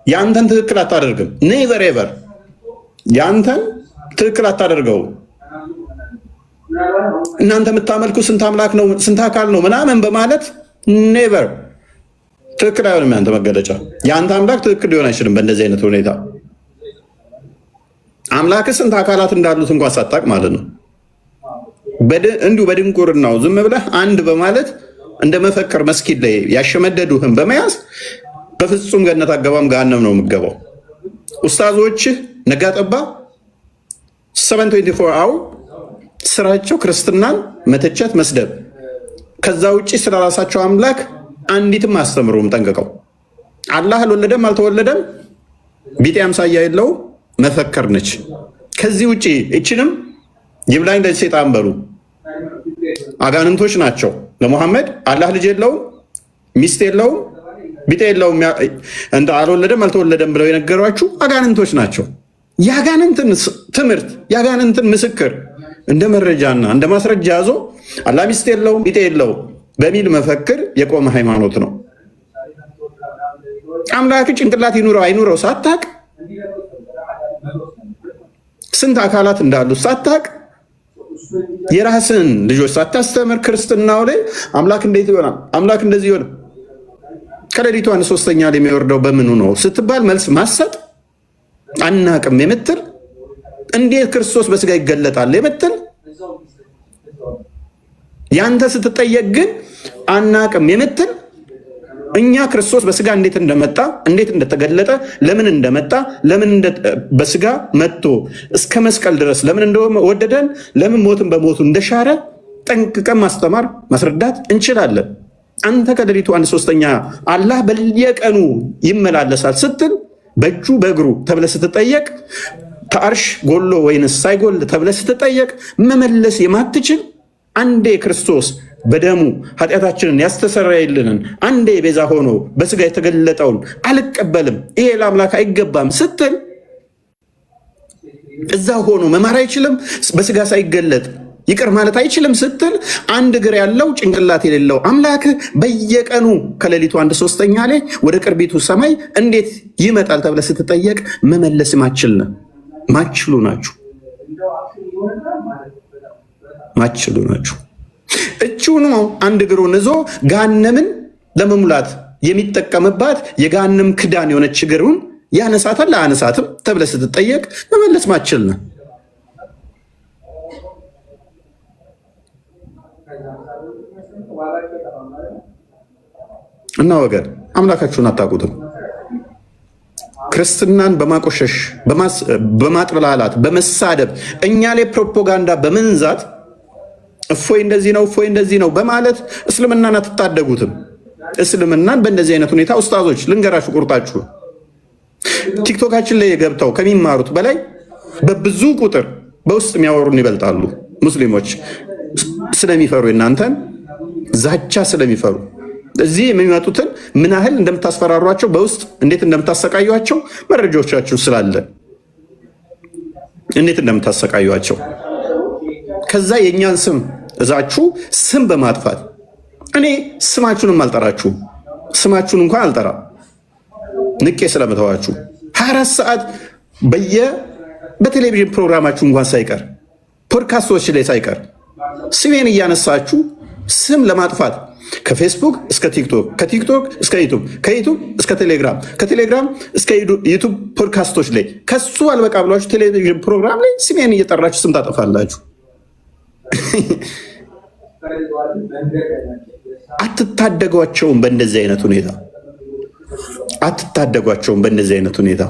የአንተን ትክክል አታደርግም። ኔቨር ኤቨር የአንተን ትክክል አታደርገው። እናንተ የምታመልኩ ስንት አምላክ ነው ስንት አካል ነው ምናምን በማለት ኔቨር ትክክል አይሆንም። ያንተ መገለጫ የአንተ አምላክ ትክክል ሊሆን አይችልም። በእንደዚህ አይነት ሁኔታ አምላክ ስንት አካላት እንዳሉት እንኳን ሳታቅ ማለት ነው። እንዲሁ በድንቁርናው ዝም ብለህ አንድ በማለት እንደ መፈክር መስጊድ ላይ ያሸመደዱህን በመያዝ በፍጹም ገነት አገባም ገሃነም ነው የምገባው። ኡስታዞችህ ነጋጠባ 724 አወር ስራቸው ክርስትናን መተቸት፣ መስደብ። ከዛ ውጭ ስለ ራሳቸው አምላክ አንዲትም አስተምሩም። ጠንቅቀው አላህ አልወለደም አልተወለደም ቢጤ አምሳያ የለው መፈከር ነች። ከዚህ ውጭ እችንም ይብላኝ ለሰይጣን በሉ አጋንንቶች ናቸው። ለሙሐመድ አላህ ልጅ የለውም ሚስት የለውም ቢጤ የለውም እንደ አልወለደም አልተወለደም ብለው የነገሯችሁ አጋንንቶች ናቸው። የአጋንንትን ትምህርት የአጋንንትን ምስክር እንደ መረጃና እንደ ማስረጃ ያዞ አላህ ሚስት የለውም ቢጤ የለውም በሚል መፈክር የቆመ ሃይማኖት ነው። አምላክ ጭንቅላት ይኑረው አይኑረው ሳታቅ ስንት አካላት እንዳሉ ሳታቅ የራስን ልጆች ሳታስተምር ክርስትናው ላይ አምላክ እንዴት ይሆናል አምላክ እንደዚህ ይሆናል ከሌሊቱ 1/3 ላይ የሚወርደው በምኑ ነው ስትባል መልስ ማሰጥ አናቅም የምትል እንዴት ክርስቶስ በስጋ ይገለጣል የምትል ያንተ ስትጠየቅ ግን አናቅም የምትል እኛ ክርስቶስ በስጋ እንዴት እንደመጣ እንዴት እንደተገለጠ ለምን እንደመጣ ለምን በስጋ መጥቶ እስከ መስቀል ድረስ ለምን እንደወደደን ለምን ሞትን በሞቱ እንደሻረ ጠንቅቀን ማስተማር ማስረዳት እንችላለን። አንተ ከሌሊቱ 1/3 አላህ በየቀኑ ይመላለሳል ስትል በእጁ በእግሩ ተብለ ስትጠየቅ ከአርሽ ጎሎ ወይንስ ሳይጎል ተብለ ስትጠየቅ መመለስ የማትችል አንዴ ክርስቶስ በደሙ ኃጢአታችንን ያስተሰረየልንን አንዴ ቤዛ ሆኖ በስጋ የተገለጠውን አልቀበልም ይሄ ለአምላክ አይገባም ስትል እዛ ሆኖ መማር አይችልም በስጋ ሳይገለጥ ይቅር ማለት አይችልም ስትል አንድ እግር ያለው ጭንቅላት የሌለው አምላክ በየቀኑ ከሌሊቱ 1/3 ላይ ወደ ቅርቢቱ ሰማይ እንዴት ይመጣል ተብለ ስትጠየቅ መመለስ ማችሉ ናችሁ። ማችሉ ናችሁ። እችኑ አንድ እግሩን ይዞ ገሃነምን ለመሙላት የሚጠቀምባት የገሃነም ክዳን የሆነች እግሩን ያነሳታል አያነሳትም ተብለህ ስትጠየቅ መመለስ ማችል ነው። እና ወገን አምላካችሁን አታውቁትም። ክርስትናን በማቆሸሽ በማጥላላት በመሳደብ እኛ ላይ ፕሮፓጋንዳ በመንዛት እፎይ እንደዚህ ነው እፎይ እንደዚህ ነው በማለት እስልምናን አትታደጉትም። እስልምናን በእንደዚህ አይነት ሁኔታ ኡስታዞች ልንገራችሁ ቁርጣችሁ ቲክቶካችን ላይ ገብተው ከሚማሩት በላይ በብዙ ቁጥር በውስጥ የሚያወሩን ይበልጣሉ። ሙስሊሞች ስለሚፈሩ እናንተን ዛቻ ስለሚፈሩ እዚህ የሚመጡትን ምን ያህል እንደምታስፈራሯቸው በውስጥ እንዴት እንደምታሰቃዩቸው መረጃዎቻችሁ ስላለ እንዴት እንደምታሰቃዩቸው ከዛ የእኛን ስም እዛችሁ ስም በማጥፋት እኔ ስማችሁንም አልጠራችሁም። ስማችሁን እንኳን አልጠራም ንቄ ስለምተዋችሁ 24 ሰዓት በቴሌቪዥን ፕሮግራማችሁ እንኳን ሳይቀር ፖድካስቶች ላይ ሳይቀር ስሜን እያነሳችሁ ስም ለማጥፋት ከፌስቡክ እስከ ቲክቶክ ከቲክቶክ እስከ ዩቱብ ከዩቱብ እስከ ቴሌግራም ከቴሌግራም እስከ ዩቱብ ፖድካስቶች ላይ ከሱ አልበቃ ብሏችሁ ቴሌቪዥን ፕሮግራም ላይ ስሜን እየጠራችሁ ስም ታጠፋላችሁ። አትታደጓቸውም። በእንደዚህ አይነት ሁኔታ አትታደጓቸውም። በእንደዚህ አይነት ሁኔታ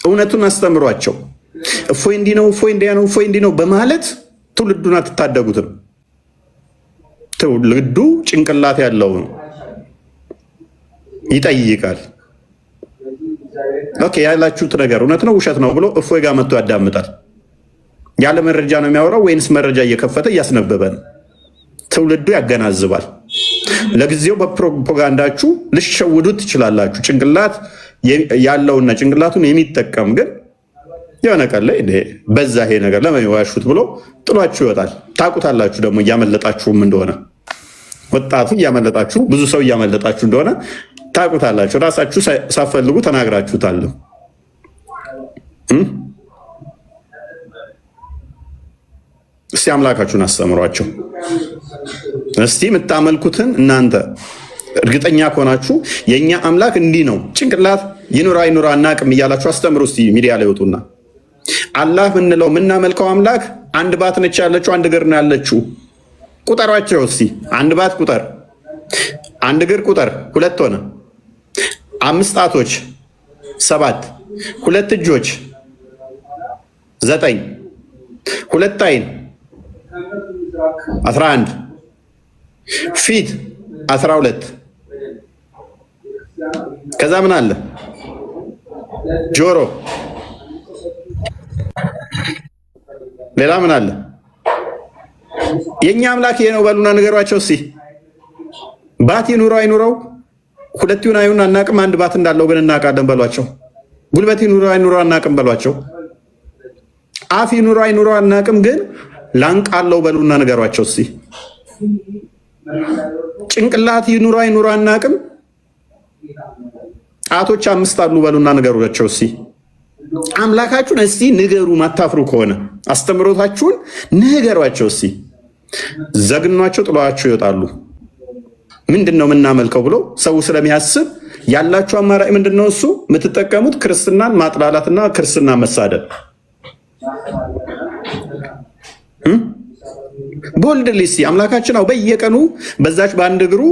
እውነቱን አስተምሯቸው። እፎይ እንዲህ ነው እፎይ እንዲያ ነው እፎይ እንዲህ ነው በማለት ትውልዱን አትታደጉትም። ትውልዱ ጭንቅላት ያለው ነው፣ ይጠይቃል። ኦኬ ያላችሁት ነገር እውነት ነው ውሸት ነው ብሎ እፎይ ጋር መጥቶ ያዳምጣል። ያለ መረጃ ነው የሚያወራው ወይንስ መረጃ እየከፈተ እያስነበበ ነው? ትውልዱ ያገናዝባል። ለጊዜው በፕሮፓጋንዳችሁ ልሸውዱት ትችላላችሁ። ጭንቅላት ያለውና ጭንቅላቱን የሚጠቀም ግን የሆነ ቀን ላይ በዛ ይሄ ነገር ለምን ዋሹት ብሎ ጥሏችሁ ይወጣል። ታውቁታላችሁ ደግሞ እያመለጣችሁም እንደሆነ ወጣቱ እያመለጣችሁ ብዙ ሰው እያመለጣችሁ እንደሆነ ታውቁታላችሁ። ራሳችሁ ሳፈልጉ ተናግራችሁታል። እስቲ አምላካችሁን አስተምሯቸው። እስቲ የምታመልኩትን እናንተ እርግጠኛ ከሆናችሁ የእኛ አምላክ እንዲህ ነው ጭንቅላት ይኑራ ይኑራ አናቅም እያላችሁ አስተምሩ። እስቲ ሚዲያ ላይ ወጡና አላህ ምንለው የምናመልከው አምላክ አንድ ባት ነች ያለችው፣ አንድ እግር ነው ያለችው። ቁጠሯቸው እስቲ። አንድ ባት ቁጠር፣ አንድ እግር ቁጠር፣ 2 ሆነ። 5 ጣቶች 7፣ 2 እጆች 9፣ 2 አይን 11፣ ፊት 12። ከዛ ምን አለ? ጆሮ። ሌላ ምን አለ? የኛ አምላክ ይሄ ነው በሉና ንገሯቸው እስቲ። ባት ይኑረው አይኑረው 2 ይሁን አይሁን አናቅም፣ አንድ ባት እንዳለው ግን እናውቃለን በሏቸው። ጉልበት ይኑረው አይኑረው አናቅም በሏቸው። አፍ ይኑረው አይኑረው አናቅም፣ ግን ላንቃ አለው በሉና ንገሯቸው እስቲ። ጭንቅላት ይኑረው አይኑረው አናቅም፣ ጣቶች 5 አሉ በሉና ንገሯቸው እስቲ። አምላካችሁን እስቲ ንገሩ። ማታፍሩ ከሆነ አስተምሮታችሁን ንገሯቸው እስቲ። ዘግኗቸው ጥሏቸው ይወጣሉ። ምንድን ነው የምናመልከው ብሎ ሰው ስለሚያስብ ያላችሁ አማራጭ ምንድን ነው? እሱ የምትጠቀሙት ክርስትናን ማጥላላትና ክርስትናን መሳደብ። ቦልድ ሊሲ አምላካችን አው በየቀኑ በዛች በአንድ እግሩ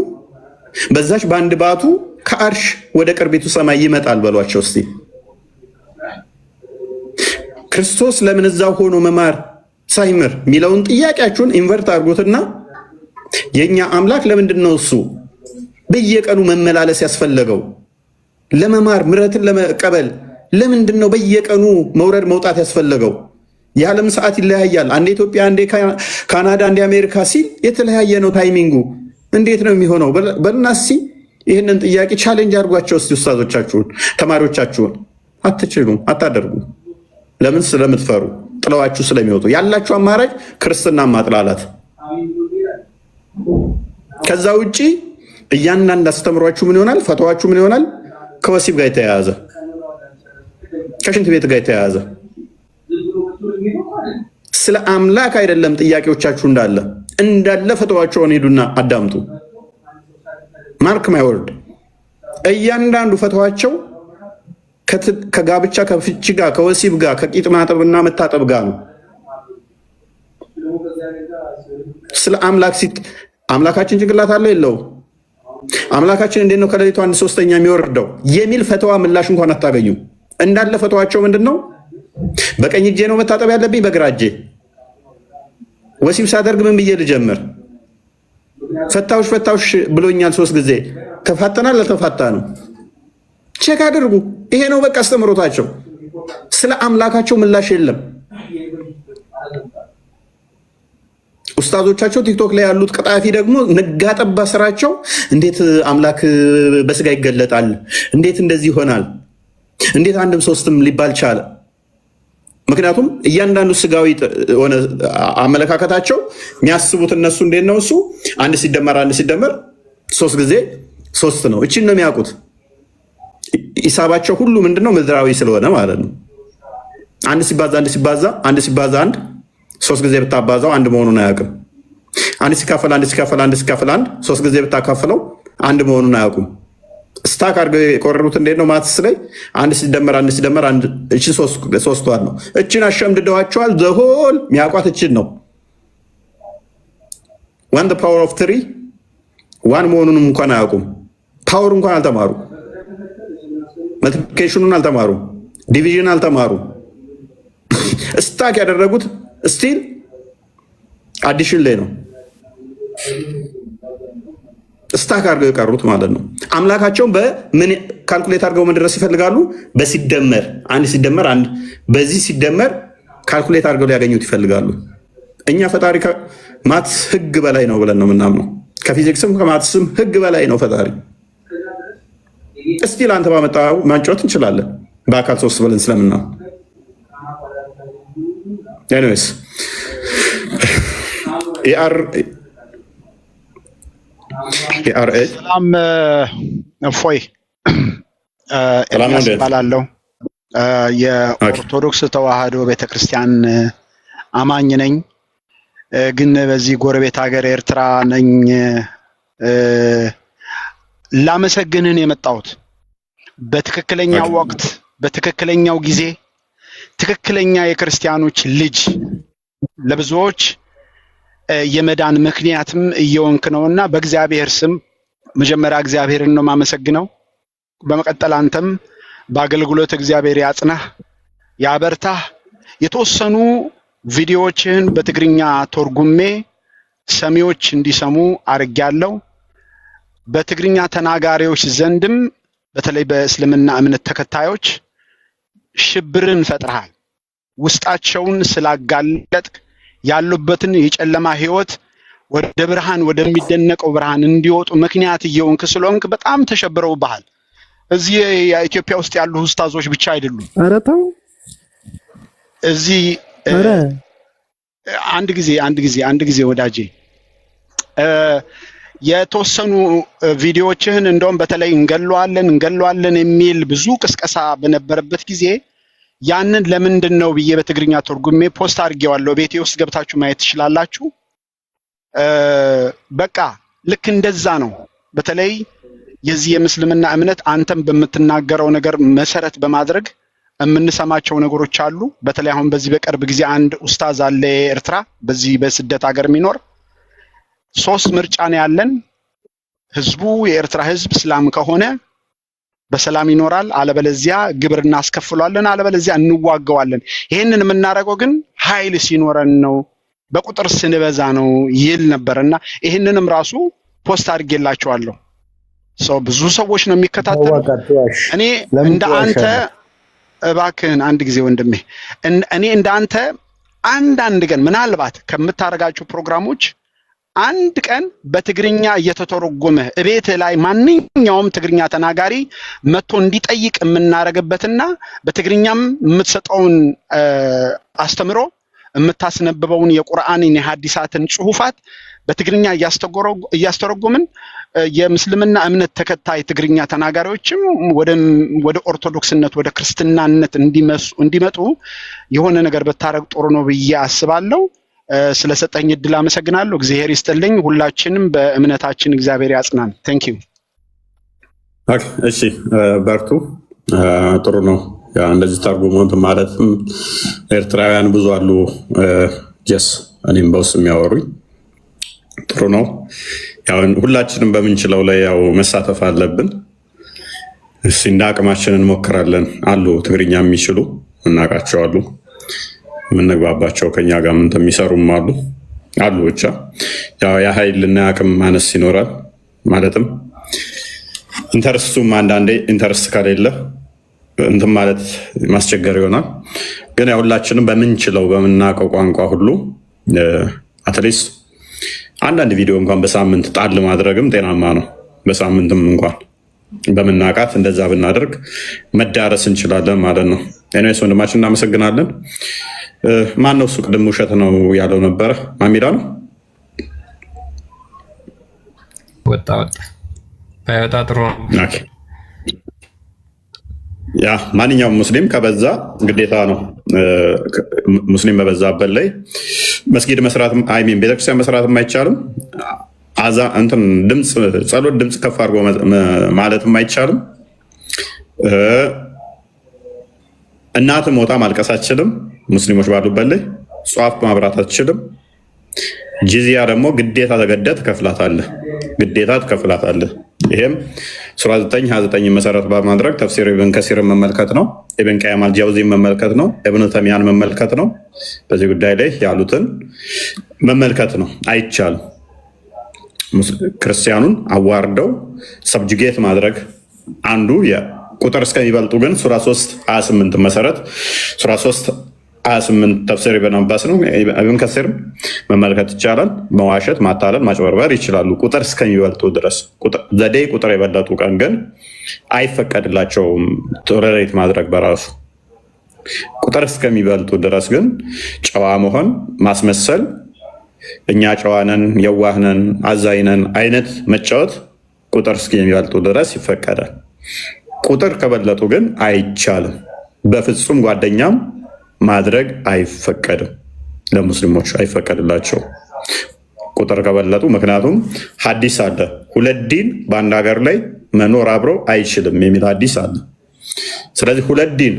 በዛች በአንድ ባቱ ከአርሽ ወደ ቅርቢቱ ሰማይ ይመጣል በሏቸው እስቲ። ክርስቶስ ለምን እዛው ሆኖ መማር ሳይምር የሚለውን ጥያቄያችሁን ኢንቨርት አድርጎትና የኛ አምላክ ለምንድን ነው እሱ በየቀኑ መመላለስ ያስፈለገው? ለመማር ምሕረትን ለመቀበል ለምንድን ነው በየቀኑ መውረድ መውጣት ያስፈለገው? የዓለም ሰዓት ይለያያል። አንዴ ኢትዮጵያ፣ አንዴ ካናዳ፣ አንዴ አሜሪካ ሲል የተለያየ ነው ታይሚንጉ። እንዴት ነው የሚሆነው? በእናሲ ይህንን ጥያቄ ቻሌንጅ አድርጓቸው እስቲ ኡስታዞቻችሁን፣ ተማሪዎቻችሁን። አትችሉም፣ አታደርጉ። ለምን? ስለምትፈሩ፣ ጥለዋችሁ ስለሚወጡ። ያላችሁ አማራጭ ክርስትና ማጥላላት። ከዛ ውጪ እያንዳንድ አስተምሯችሁ ምን ይሆናል? ፈተዋችሁ ምን ይሆናል? ከወሲብ ጋር የተያያዘ ከሽንት ቤት ጋር የተያያዘ ስለ አምላክ አይደለም ጥያቄዎቻችሁ እንዳለ ፈተዋቸውን ሄዱና አዳምጡ። ማርክ ማይ ወርድ እያንዳንዱ ፈተዋቸው ከጋብቻ ከፍቺ ጋር ከወሲብ ጋር ከቂጥ ማጠብና መታጠብ ጋር ነው። ስለ አምላካችን ጭንቅላት አለ የለው? አምላካችን እንዴት ነው ከሌሊቱ 1/3 የሚወርደው የሚል ፈተዋ ምላሽ እንኳን አታገኙ። እንዳለ ፈተዋቸው ምንድነው? በቀኝ እጄ ነው መታጠብ ያለብኝ በግራ እጄ። ወሲብ ሳደርግ ምን ብዬ ልጀምር? ፈታውሽ ብሎኛል 3 ጊዜ። ተፋተናል አልተፋታንም? ቼክ አድርጉ። ይሄ ነው በቃ አስተምሮታቸው። ስለ አምላካቸው ምላሽ የለም። ኡስታዞቻቸው ቲክቶክ ላይ ያሉት ቀጣፊ ደግሞ ነጋጠባ ስራቸው እንዴት አምላክ በስጋ ይገለጣል? እንዴት እንደዚህ ይሆናል? እንዴት አንድም ሶስትም ሊባል ቻለ? ምክንያቱም እያንዳንዱ ስጋዊ ሆነ አመለካከታቸው የሚያስቡት እነሱ እንዴት ነው? እሱ 1 ሲደመር 3 ጊዜ 3 ነው። እቺን ነው የሚያውቁት። ሂሳባቸው ሁሉ ምንድነው? ምድራዊ ስለሆነ ማለት ነው። 1 ሲባዛ 1 3 ጊዜ ብታባዛው 1 መሆኑን አያውቅም። 1 ሲካፈል 1 3 ጊዜ ብታካፍለው 1 መሆኑን አያውቁም። ስታክ አድርገው የቆረሩት እንዴት ነው? ማትስ ላይ 1 ሲደመር 1 እቺ 3 ዋት ነው። እቺን አሸምድደዋቸዋል። ዘሆል የሚያውቋት እቺን ነው። 1 ፓወር ኦፍ 3 1 መሆኑንም እንኳን አያውቁም። ፓወር እንኳን አልተማሩ። መልቲፕሊኬሽኑን አልተማሩ። ዲቪዥን አልተማሩ። ስታክ ያደረጉት ስቲል አዲሽን ላይ ነው። ስታክ አድርገው የቀሩት ማለት ነው። አምላካቸውን በምን ካልኩሌት አድርገው መድረስ ይፈልጋሉ? በሲደመር 1 ሲደመር 1 በዚህ ሲደመር ካልኩሌት አድርገው ሊያገኙት ይፈልጋሉ። እኛ ፈጣሪ ከማትስ ህግ በላይ ነው ብለን ነው የምናምነው። ከፊዚክስም ከማትስም ህግ በላይ ነው ፈጣሪ። እስቲል አንተ ባመጣው ማንጮት እንችላለን በአካል 3 ብለን ስለምናምን። ኤኒዌይስ ሰላም እፎይ ኤልያስ እባላለሁ። የኦርቶዶክስ ተዋህዶ ቤተክርስቲያን አማኝ ነኝ፣ ግን በዚህ ጎረቤት ሀገር ኤርትራ ነኝ። ላመሰግንህን የመጣሁት በትክክለኛው ወቅት በትክክለኛው ጊዜ ትክክለኛ የክርስቲያኖች ልጅ ለብዙዎች የመዳን ምክንያትም እየወንክ ነውና በእግዚአብሔር ስም መጀመሪያ እግዚአብሔርን ነው ማመሰግነው። በመቀጠል አንተም በአገልግሎት እግዚአብሔር ያጽናህ ያበርታህ። የተወሰኑ ቪዲዮዎችን በትግርኛ ተርጉሜ ሰሚዎች እንዲሰሙ አርጋለሁ። በትግርኛ ተናጋሪዎች ዘንድም በተለይ በእስልምና እምነት ተከታዮች ሽብርን ፈጥረሃል። ውስጣቸውን ስላጋለጥክ ያሉበትን የጨለማ ህይወት ወደ ብርሃን ወደሚደነቀው ብርሃን እንዲወጡ ምክንያት እየሆንክ ስለሆንክ በጣም ተሸብረውብሃል። እዚህ የኢትዮጵያ ውስጥ ያሉ ኡስታዞች ብቻ አይደሉም። ኧረ ተው እዚህ አንድ ጊዜ ወዳጄ የተወሰኑ ቪዲዮዎችህን እንደውም በተለይ እንገለዋለን የሚል ብዙ ቅስቀሳ በነበረበት ጊዜ ያንን ለምንድን ነው ብዬ በትግርኛ ተርጉሜ ፖስት አድርጌዋለሁ። ቤቴ ውስጥ ገብታችሁ ማየት ትችላላችሁ። በቃ ልክ እንደዛ ነው። በተለይ የዚህ የምስልምና እምነት አንተም በምትናገረው ነገር መሰረት በማድረግ የምንሰማቸው ነገሮች አሉ። በተለይ አሁን በዚህ በቅርብ ጊዜ አንድ ኡስታዝ አለ ኤርትራ በዚህ በስደት ሀገር የሚኖር 3 ምርጫ ነው ያለን። ህዝቡ የኤርትራ ህዝብ እስላም ከሆነ በሰላም ይኖራል፣ አለበለዚያ ግብር እናስከፍሏለን፣ አለበለዚያ እንዋጋዋለን። ይሄንን የምናደርገው ግን ኃይል ሲኖረን ነው፣ በቁጥር ስንበዛ ነው ይል ነበርና ይሄንንም ራሱ ፖስት አድርጌላችኋለሁ። ብዙ ሰዎች ነው የሚከታተሉት። እኔ እንደ አንተ እባክህን አንድ ጊዜ ወንድሜ እኔ እንደ አንተ አንድ ቀን ምናልባት ከምታረጋቸው ፕሮግራሞች አንድ ቀን በትግርኛ እየተተረጎመ እቤት ላይ ማንኛውም ትግርኛ ተናጋሪ መጥቶ እንዲጠይቅ የምናረግበትና በትግርኛም የምትሰጠውን አስተምሮ የምታስነብበውን የቁርአንን የሐዲሳትን ጽሁፋት በትግርኛ እያስተረጎምን የምስልምና እምነት ተከታይ ትግርኛ ተናጋሪዎችም ወደ ኦርቶዶክስነት ወደ ክርስትናነት እንዲመጡ የሆነ ነገር በታረግ ጥሩ ነው ብዬ አስባለሁ። ስለሰጠኝ እድል አመሰግናለሁ። እግዚአብሔር ይስጥልኝ። ሁላችንም በእምነታችን እግዚአብሔር ያጽናን። ቴንክ ዩ። እሺ በርቱ። ጥሩ ነው። ያ እንደዚህ ተርጉሞት ማለትም ኤርትራውያን ብዙ አሉ። ጀስ እኔም በውስጥ የሚያወሩኝ ጥሩ ነው። ያው ሁላችንም በምንችለው ላይ ያው መሳተፍ አለብን። እሺ እንደ አቅማችን እንሞክራለን። አሉ ትግርኛ የሚችሉ እናውቃቸው አሉ፣ የምንግባባቸው ከኛ ጋር ምን እንደሚሰሩም አሉ። ብቻ ያው የኃይልና አቅም ማነስ ይኖራል። ማለትም ኢንተረስቱም አንዳንዴ ኢንተረስት ከሌለ እንትን ማለት ማስቸገር ይሆናል። ግን ያው ሁላችንም በምንችለው በምናውቀው ቋንቋ ሁሉ አትሊስት አንዳንድ ቪዲዮ እንኳን በሳምንት ጣል ማድረግም ጤናማ ነው። በሳምንትም እንኳን በምናውቃት እንደዛ ብናደርግ መዳረስ እንችላለን ማለት ነው። ኤኒዌይስ ወንድማችን እናመሰግናለን። ማን ነው እሱ ቅድም ውሸት ነው ያለው ነበረ? ማሚዳ ነው ወጣ ባይወጣ ጥሩ ነው። ያ ማንኛውም ሙስሊም ከበዛ ግዴታ ነው። ሙስሊም በበዛበት ላይ መስጊድ መስራት አይሚን ቤተክርስቲያን መስራትም አይቻልም። እንትን ጸሎት ድምፅ ከፍ አድርጎ ማለትም አይቻልም። እናት ሞታ ማልቀስ አትችልም። ሙስሊሞች ባሉበት ላይ ጧፍ ማብራት አትችልም። ጂዚያ ደግሞ ግዴታ ተገደህ ትከፍላታለህ። ይሄም ሱራ 9:29 መሰረት በማድረግ ተፍሲር ኢብን ከሲርን መመልከት ነው። ኢብን ቀይም አልጃውዚን መመልከት ነው። ኢብኑ ተይሚያን መመልከት ነው። በዚህ ጉዳይ ላይ ያሉትን መመልከት ነው። አይቻልም። ክርስቲያኑን አዋርደው ሰብጅጌት ማድረግ አንዱ ቁጥር እስከሚበልጡ ግን ሱራ 3:28 መሰረት ሱራ 3:28 ተፍሲር ኢብን አባስ ነው። ኢብን ከሲር መመልከት ይቻላል። መዋሸት፣ ማታለል፣ ማጭበርበር ይችላሉ ቁጥር እስከሚበልጡ ድረስ። ዘዴ ቁጥር የበለጡ ቀን ግን አይፈቀድላቸውም ቶለሬት ማድረግ በራሱ። ቁጥር እስከሚበልጡ ድረስ ግን ጨዋ መሆን፣ ማስመሰል፣ እኛ ጨዋነን፣ የዋህነን፣ አዛይነን አይነት መጫወት ቁጥር እስከሚበልጡ ድረስ ይፈቀዳል። ቁጥር ከበለጡ ግን አይቻልም። በፍጹም ጓደኛም ማድረግ አይፈቀድም። ለሙስሊሞች አይፈቀድላቸው ቁጥር ከበለጡ። ምክንያቱም ሐዲስ አለ፣ ሁለት ዲን በአንድ ሀገር ላይ መኖር አብሮ አይችልም የሚል ሐዲስ አለ። ስለዚህ ሁለት ዲን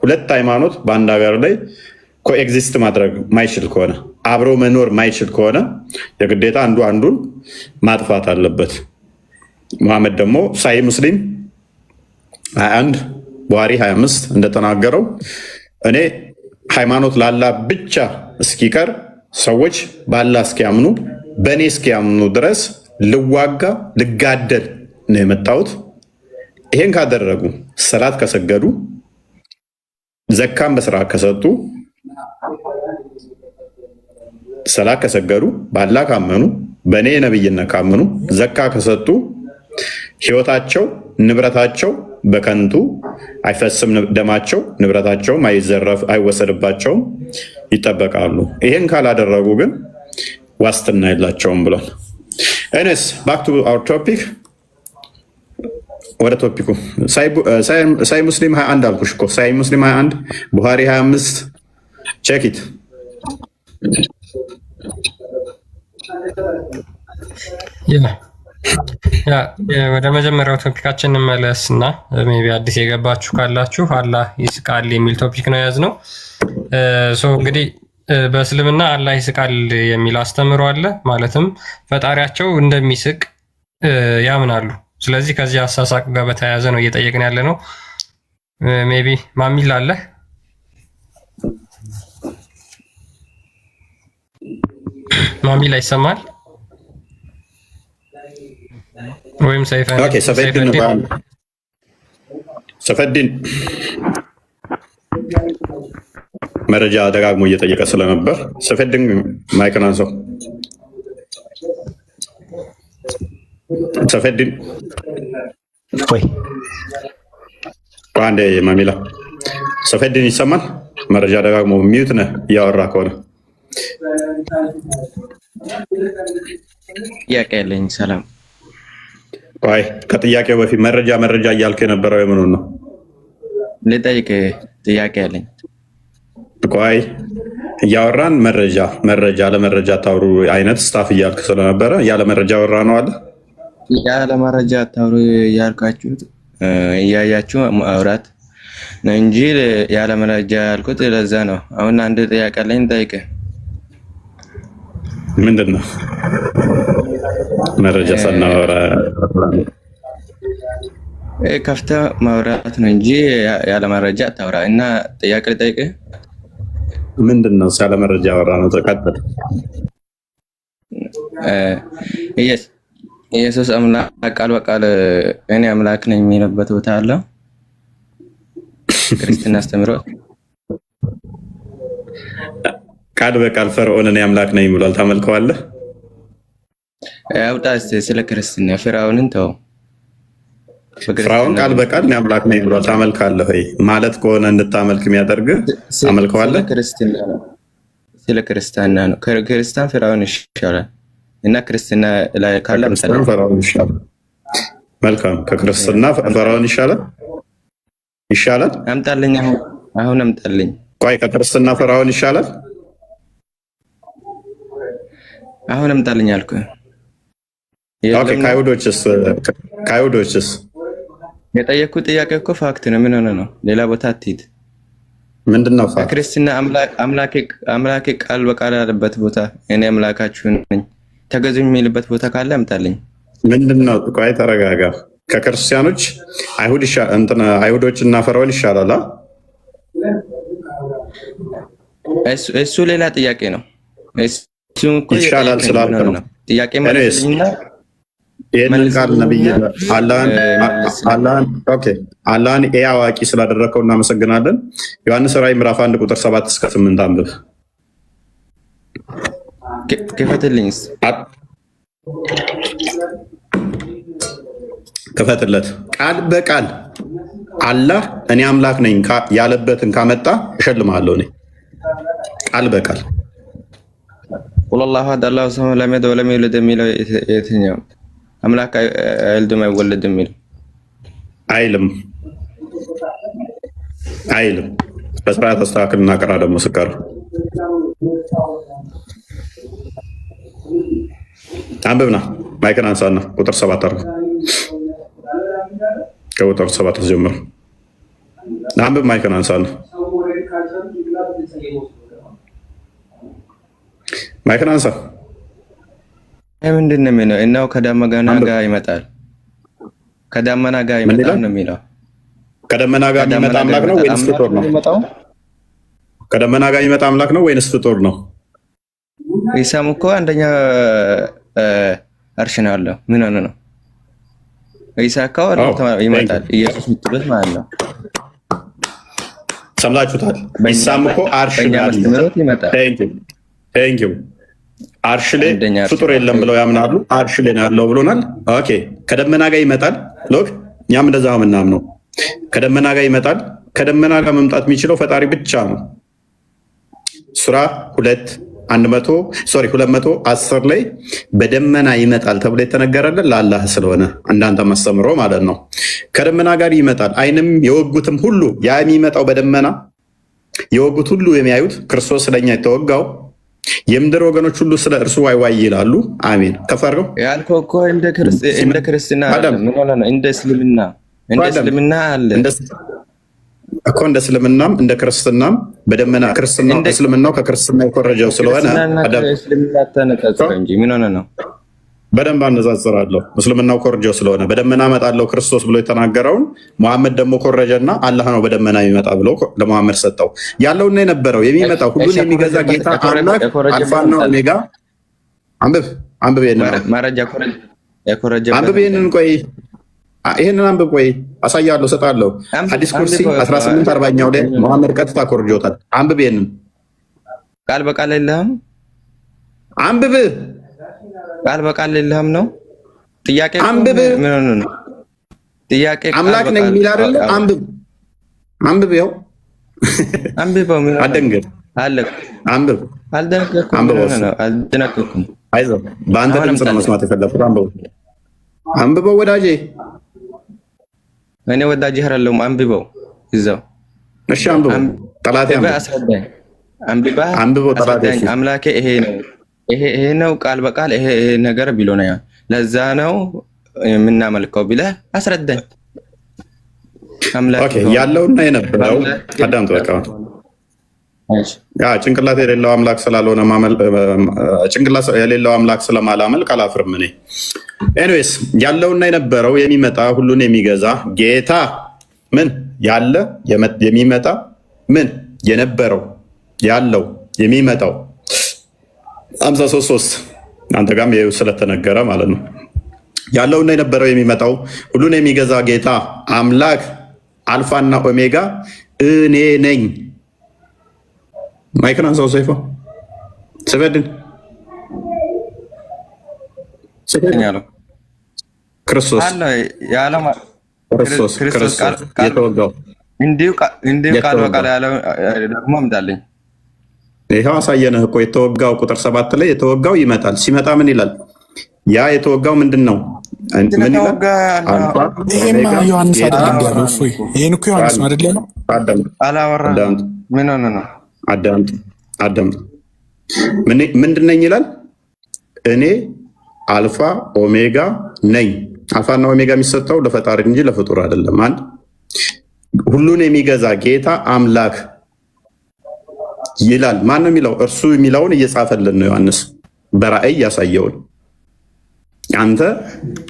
ሁለት ሃይማኖት በአንድ ሀገር ላይ ኮኤግዚስት ማድረግ ማይችል ከሆነ አብሮ መኖር ማይችል ከሆነ የግዴታ አንዱ አንዱን ማጥፋት አለበት። መሐመድ ደግሞ ሳሂህ ሙስሊም 21 ቡሃሪ 25 እንደተናገረው እኔ ሃይማኖት ላላ ብቻ እስኪቀር ሰዎች ባላ እስኪያምኑ በእኔ እስኪያምኑ ድረስ ልዋጋ ልጋደል ነው የመጣሁት። ይሄን ካደረጉ፣ ሰላት ከሰገዱ፣ ዘካን በስራ ከሰጡ፣ ሰላት ከሰገዱ፣ ባላ ካመኑ፣ በእኔ ነብይነት ካመኑ፣ ዘካ ከሰጡ ህይወታቸው ንብረታቸው በከንቱ አይፈስም፣ ደማቸው ንብረታቸውም አይወሰድባቸውም፣ ይጠበቃሉ። ይሄን ካላደረጉ ግን ዋስትና የላቸውም ብሏል። ኤኒዌይስ ባክ ቱ አወር ቶፒክ። ወደ ቶፒኩ ሳሂህ ሙስሊም 21 አልኩሽ እኮ። ሳሂህ ሙስሊም 21 ቡሃሪ 25 ቼክ ኢት። ወደ መጀመሪያው ቶፒካችን እንመለስ እና ሜይ ቢ አዲስ የገባችሁ ካላችሁ አላህ ይስቃል የሚል ቶፒክ ነው የያዝነው። እንግዲህ በእስልምና አላህ ይስቃል የሚል አስተምሮ አለ። ማለትም ፈጣሪያቸው እንደሚስቅ ያምናሉ። ስለዚህ ከዚህ አሳሳቅ ጋር በተያያዘ ነው እየጠየቅን ያለ ነው። ሜይ ቢ ማሚል አለ ማሚል ይሰማል ወይም ሰፈድን መረጃ ደጋግሞ እየጠየቀ ስለነበር ሰፈድን ማይክን አንሳው። ሰፈድን ወይ አንዴ ማሚላ ሰፈድን ይሰማል? መረጃ ደጋግሞ ሚዩት ነህ እያወራ ከሆነ ጥያቄ ያለኝ። ሰላም ቆይ ከጥያቄው በፊት መረጃ እያልክ የነበረው የምኑን ነው? ልጠይቅ ጥያቄ አለኝ። ቆይ እያወራን መረጃ ለመረጃ ታውሩ አይነት ስታፍ እያልክ ስለነበረ ያለ መረጃ ወራ ነው አለ። ያለ መረጃ ታውሩ ያልካችሁት እያያችሁ ማውራት ነው እንጂ ያለ መረጃ ያልኩት ለዛ ነው። አሁን አንድ ጥያቄ አለኝ ጠይቅ። ምንድን ነው? መረጃ ሳናወራ ከፍተ ማውራት ነው እንጂ ያለ መረጃ አታውራ። እና ጥያቄ ልጠይቅ። ምንድን ነው? ያለ መረጃ ወራ ነው። ተቀጥል። ኢየሱስ አምላክ ቃል በቃል እኔ አምላክ ነኝ የሚልበት ቦታ አለው? ክርስትና አስተምሮ ቃል በቃል ፈርዖን እኔ አምላክ ነኝ ብሏል። ታመልከዋለህ? አውጣ እስኪ ስለ ክርስትና ፍራውንን ተው። ፍራውን ቃል በቃል እኔ አምላክ ነኝ ብሏል። ታመልካለህ ወይ? ማለት ከሆነ እንድታመልክ የሚያደርግህ ታመልከዋለህ? ስለ ክርስትና ነው። ክርስቲያን ፍራውን ይሻላል እና ክርስትና ላይ ካለ ፈርዖን ይሻላል። መልካም። ከክርስትና ፈርዖን ይሻላል። አምጣልኝ። አሁን አምጣልኝ። ቆይ ከክርስትና ፈርዖን ይሻላል? አሁን አምጣልኝ አልኩህ። ኦኬ። ከአይሁዶችስ? የጠየኩት ጥያቄ እኮ ፋክት ነው። ምን ሆነ ነው? ሌላ ቦታ አትሂድ። ምንድን ነው ፋክት? ክርስትና አምላኬ ቃል በቃል ያለበት ቦታ እኔ አምላካችሁ ነኝ ተገዙ የሚልበት ቦታ ካለ አምጣልኝ። ምንድን ነው? ቆይ ተረጋጋ። ከክርስቲያኖች አይሁዶችና ፈርዖን ይሻላል? እሱ ሌላ ጥያቄ ነው። ይሻላል ስላልክ ነው ጥያቄ ማለት ነው። ይህንን ቃል ነብይ አላህን አዋቂ ስላደረግከው እናመሰግናለን። ዮሐንስ ራዕይ ምዕራፍ 1 ቁጥር 7 እስከ 8 አንብብ። ክፈትለት። ቃል በቃል አላህ እኔ አምላክ ነኝ ያለበትን ካመጣ እሸልምሃለሁ። እኔ ቃል በቃል ወላሂ አላሁ ሰመድ ለም የልድ ወለም ዩውለድ የሚለው የትኛው? አምላክ አይወልድም አይወለድም የሚለው አይልም። በስርዓት አስተካክል እና ቅራ ደግሞ ስቀር አንብብና ማይክን አንሳና ቁጥር 7 አድርገው። ከቁጥር 7 ጀምሮ አንብብ። ማይክን አንሳና ማይክን አንሳ። ምንድን ነው የሚለው? እናው ከደመና ጋር ይመጣል። ከደመና ጋር ይመጣል ነው የሚለው። ከደመና ጋር የሚመጣ አምላክ ነው ወይንስ ፍጡር ነው? ከደመና ጋር የሚመጣ አምላክ ነው ወይንስ ፍጡር ነው? ኢሳም እኮ አንደኛ አርሽ ነው ያለው። ምን ሆነ ነው? ኢሳ እኮ ይመጣል። ኢየሱስ ምትሉት ማለት ነው። ሰምታችሁታል። ኢሳም እኮ አርሽ ነው። አርሽ ላይ ፍጡር የለም ብለው ያምናሉ። አርሽ ላይ ነው ያለው ብሎናል። ኦኬ። ከደመና ጋር ይመጣል። ሎክ እኛም እንደዛ ምናምነው ከደመና ጋር ይመጣል። ከደመና ጋር መምጣት የሚችለው ፈጣሪ ብቻ ነው። ሱራ 210 ላይ በደመና ይመጣል ተብሎ የተነገረልን ለአላህ ስለሆነ እንዳንተ ማስተምሮ ማለት ነው። ከደመና ጋር ይመጣል። አይንም የወጉትም ሁሉ ያ የሚመጣው በደመና የወጉት ሁሉ የሚያዩት ክርስቶስ ስለኛ የተወጋው የምድር ወገኖች ሁሉ ስለ እርሱ ዋይ ዋይ ይላሉ። አሜን። ከፈርገው ያልከው እኮ እንደ ክርስትና ምን ሆነ ነው? እንደ እስልምና አለ እኮ እንደ እስልምናም እንደ ክርስትናም በደመና ክርስትና እስልምናው ከክርስትና የኮረጀው ስለሆነ እስልምና ተነጻጸረ እንጂ ምን ሆነ ነው? በደንብ አነጻጽራለሁ። እስልምናው ኮረጀው ስለሆነ በደመና እመጣለሁ ክርስቶስ ብሎ የተናገረውን መሐመድ ደግሞ ኮረጀና አላህ ነው በደመና የሚመጣ ብሎ ለመሐመድ ሰጠው። ያለውና የነበረው የሚመጣው ሁሉን የሚገዛ ጌታ አምላክ አልፋና ኦሜጋ። አንብብ ይሄንን ቆይ ይሄንን አንብብ ቆይ አሳያለሁ፣ ሰጣለሁ። ሐዲስ ኩርሲ 1840ኛው ላይ መሐመድ ቀጥታ ኮርጆታል። አንብብ ይሄንን ቃል በቃል የለህም። አንብብ ቃል በቃል የለህም ነው ጥያቄ። አንብብ ምን ሆነ ነው ጥያቄ? አምላክ ነኝ የሚል አይደለ? አንብብ ያው አንብበው። ምን አደንገር አለ? አንብብ። አልደነገርኩም። ምን ሆነ ነው? አልደነገርኩም። አይዞህ፣ በአንተ ድምፅ ነው መስማት የፈለኩት። አንብብ አንብበው ወዳጄ። እኔ ወዳጄ አይደለሁም። አንብበው እዛው። እሺ አንብበው። ጠላቴ አስረዳኝ። አንብበው ጠላቴ። አምላኬ ይሄ ነው ይሄ ነው ቃል በቃል ይሄ ነገር ቢሎ ነው ለዛ ነው የምናመልከው ብለህ አስረዳኝ። ኦኬ ያለውና የነበረው አዳምጥ በቃ ጭንቅላት የሌለው አምላክ ስላልሆነ ጭንቅላት የሌለው አምላክ ስለማላመልክ አላፍርም እኔ። ኤኒዌይስ ያለውና የነበረው የሚመጣ ሁሉን የሚገዛ ጌታ ምን ያለ የሚመጣ ምን የነበረው ያለው የሚመጣው 53 አንተ ጋርም ይኸው ስለተነገረ ማለት ነው። ያለውና የነበረው የሚመጣው ሁሉን የሚገዛ ጌታ አምላክ አልፋና ኦሜጋ እኔ ነኝ። ማይክን አንሳው ሰይፎ ስበድን ክርስቶስ የተወጋው እንዲሁ ቃል በቃል ያለው ደግሞ አምጣልኝ። ይኸው አሳየንህ እኮ የተወጋው ቁጥር 7 ላይ የተወጋው ይመጣል። ሲመጣ ምን ይላል? ያ የተወጋው ምንድን ነው? ምን ይላል? ይሄማ ዮሐንስ አይደለም ያለው? እፎይ ይሄን እኮ ዮሐንስ ነው አይደል ያለው? አላወራም። ምን ሆነ ነው? አዳምጥ። ምንድን ነኝ ይላል? እኔ አልፋ ኦሜጋ ነኝ። አልፋና ኦሜጋ የሚሰጠው ለፈጣሪ እንጂ ለፍጡር አይደለም። አንድ ሁሉን የሚገዛ ጌታ አምላክ ይላል። ማን ነው የሚለው? እርሱ የሚለውን እየጻፈልን ነው ዮሐንስ በራእይ ያሳየውን። አንተ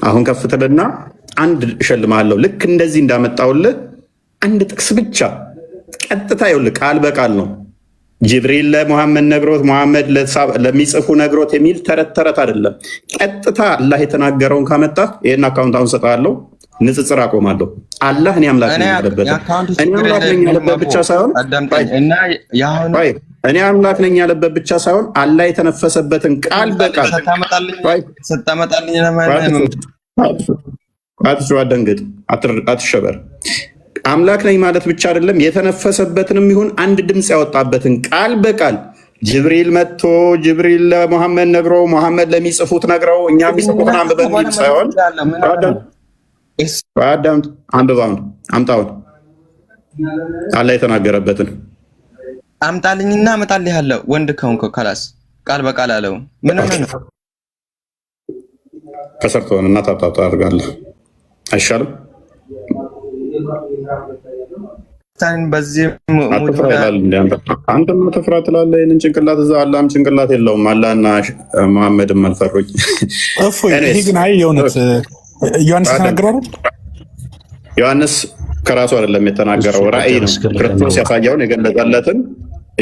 አሁን ከፍትልና አንድ እሸልምሃለሁ። ልክ እንደዚህ እንዳመጣውልህ አንድ ጥቅስ ብቻ ቀጥታ ይኸውልህ፣ ቃል በቃል ነው። ጅብሪል ለሙሐመድ ነግሮት ሙሐመድ ለሚጽፉ ነግሮት የሚል ተረት አይደለም። ቀጥታ አላህ የተናገረውን ካመጣ ይሄን አካውንት አሁን ሰጣለሁ፣ ንጽጽር አቆማለሁ። አላህ እኔ አምላክ ነኝ ያለበት ብቻ ሳይሆን እኔ አምላክ ነኝ ያለበት ብቻ ሳይሆን አላህ የተነፈሰበትን ቃል በቃል ስታመጣልኝ አትደንግጥ፣ አትሸበር። አምላክ ነኝ ማለት ብቻ አይደለም፣ የተነፈሰበትንም ይሁን አንድ ድምፅ ያወጣበትን ቃል በቃል ጅብሪል መጥቶ ጅብሪል ለሙሐመድ ነግሮ ሙሐመድ ለሚጽፉት ነግረው እኛ የሚጽፉትን አንብበን የሚል ሳይሆን አዳምጥ፣ አንብባውን አምጣውን አላህ የተናገረበትን አምጣልኝና አመጣልሃለሁ። ወንድ ከሆንክ ከላስ ቃል በቃል አለው። ምን ሆነ ነው? ከሰርተውን እና ታጣጣ አድርጋለህ አይሻልም? በዚህ አንተም ተፍራ ትላለህ። ይህንን ጭንቅላት እዛ አላህም ጭንቅላት የለውም። አላህና መሐመድም አልፈሩኝ። ይሄ ግን አይ የእውነት ዮሐንስ ተናገረው አይደል? ዮሐንስ ከራሱ አይደለም የተናገረው፣ ራእይ ነው። ክርስቶስ ያሳየውን የገለጸለትን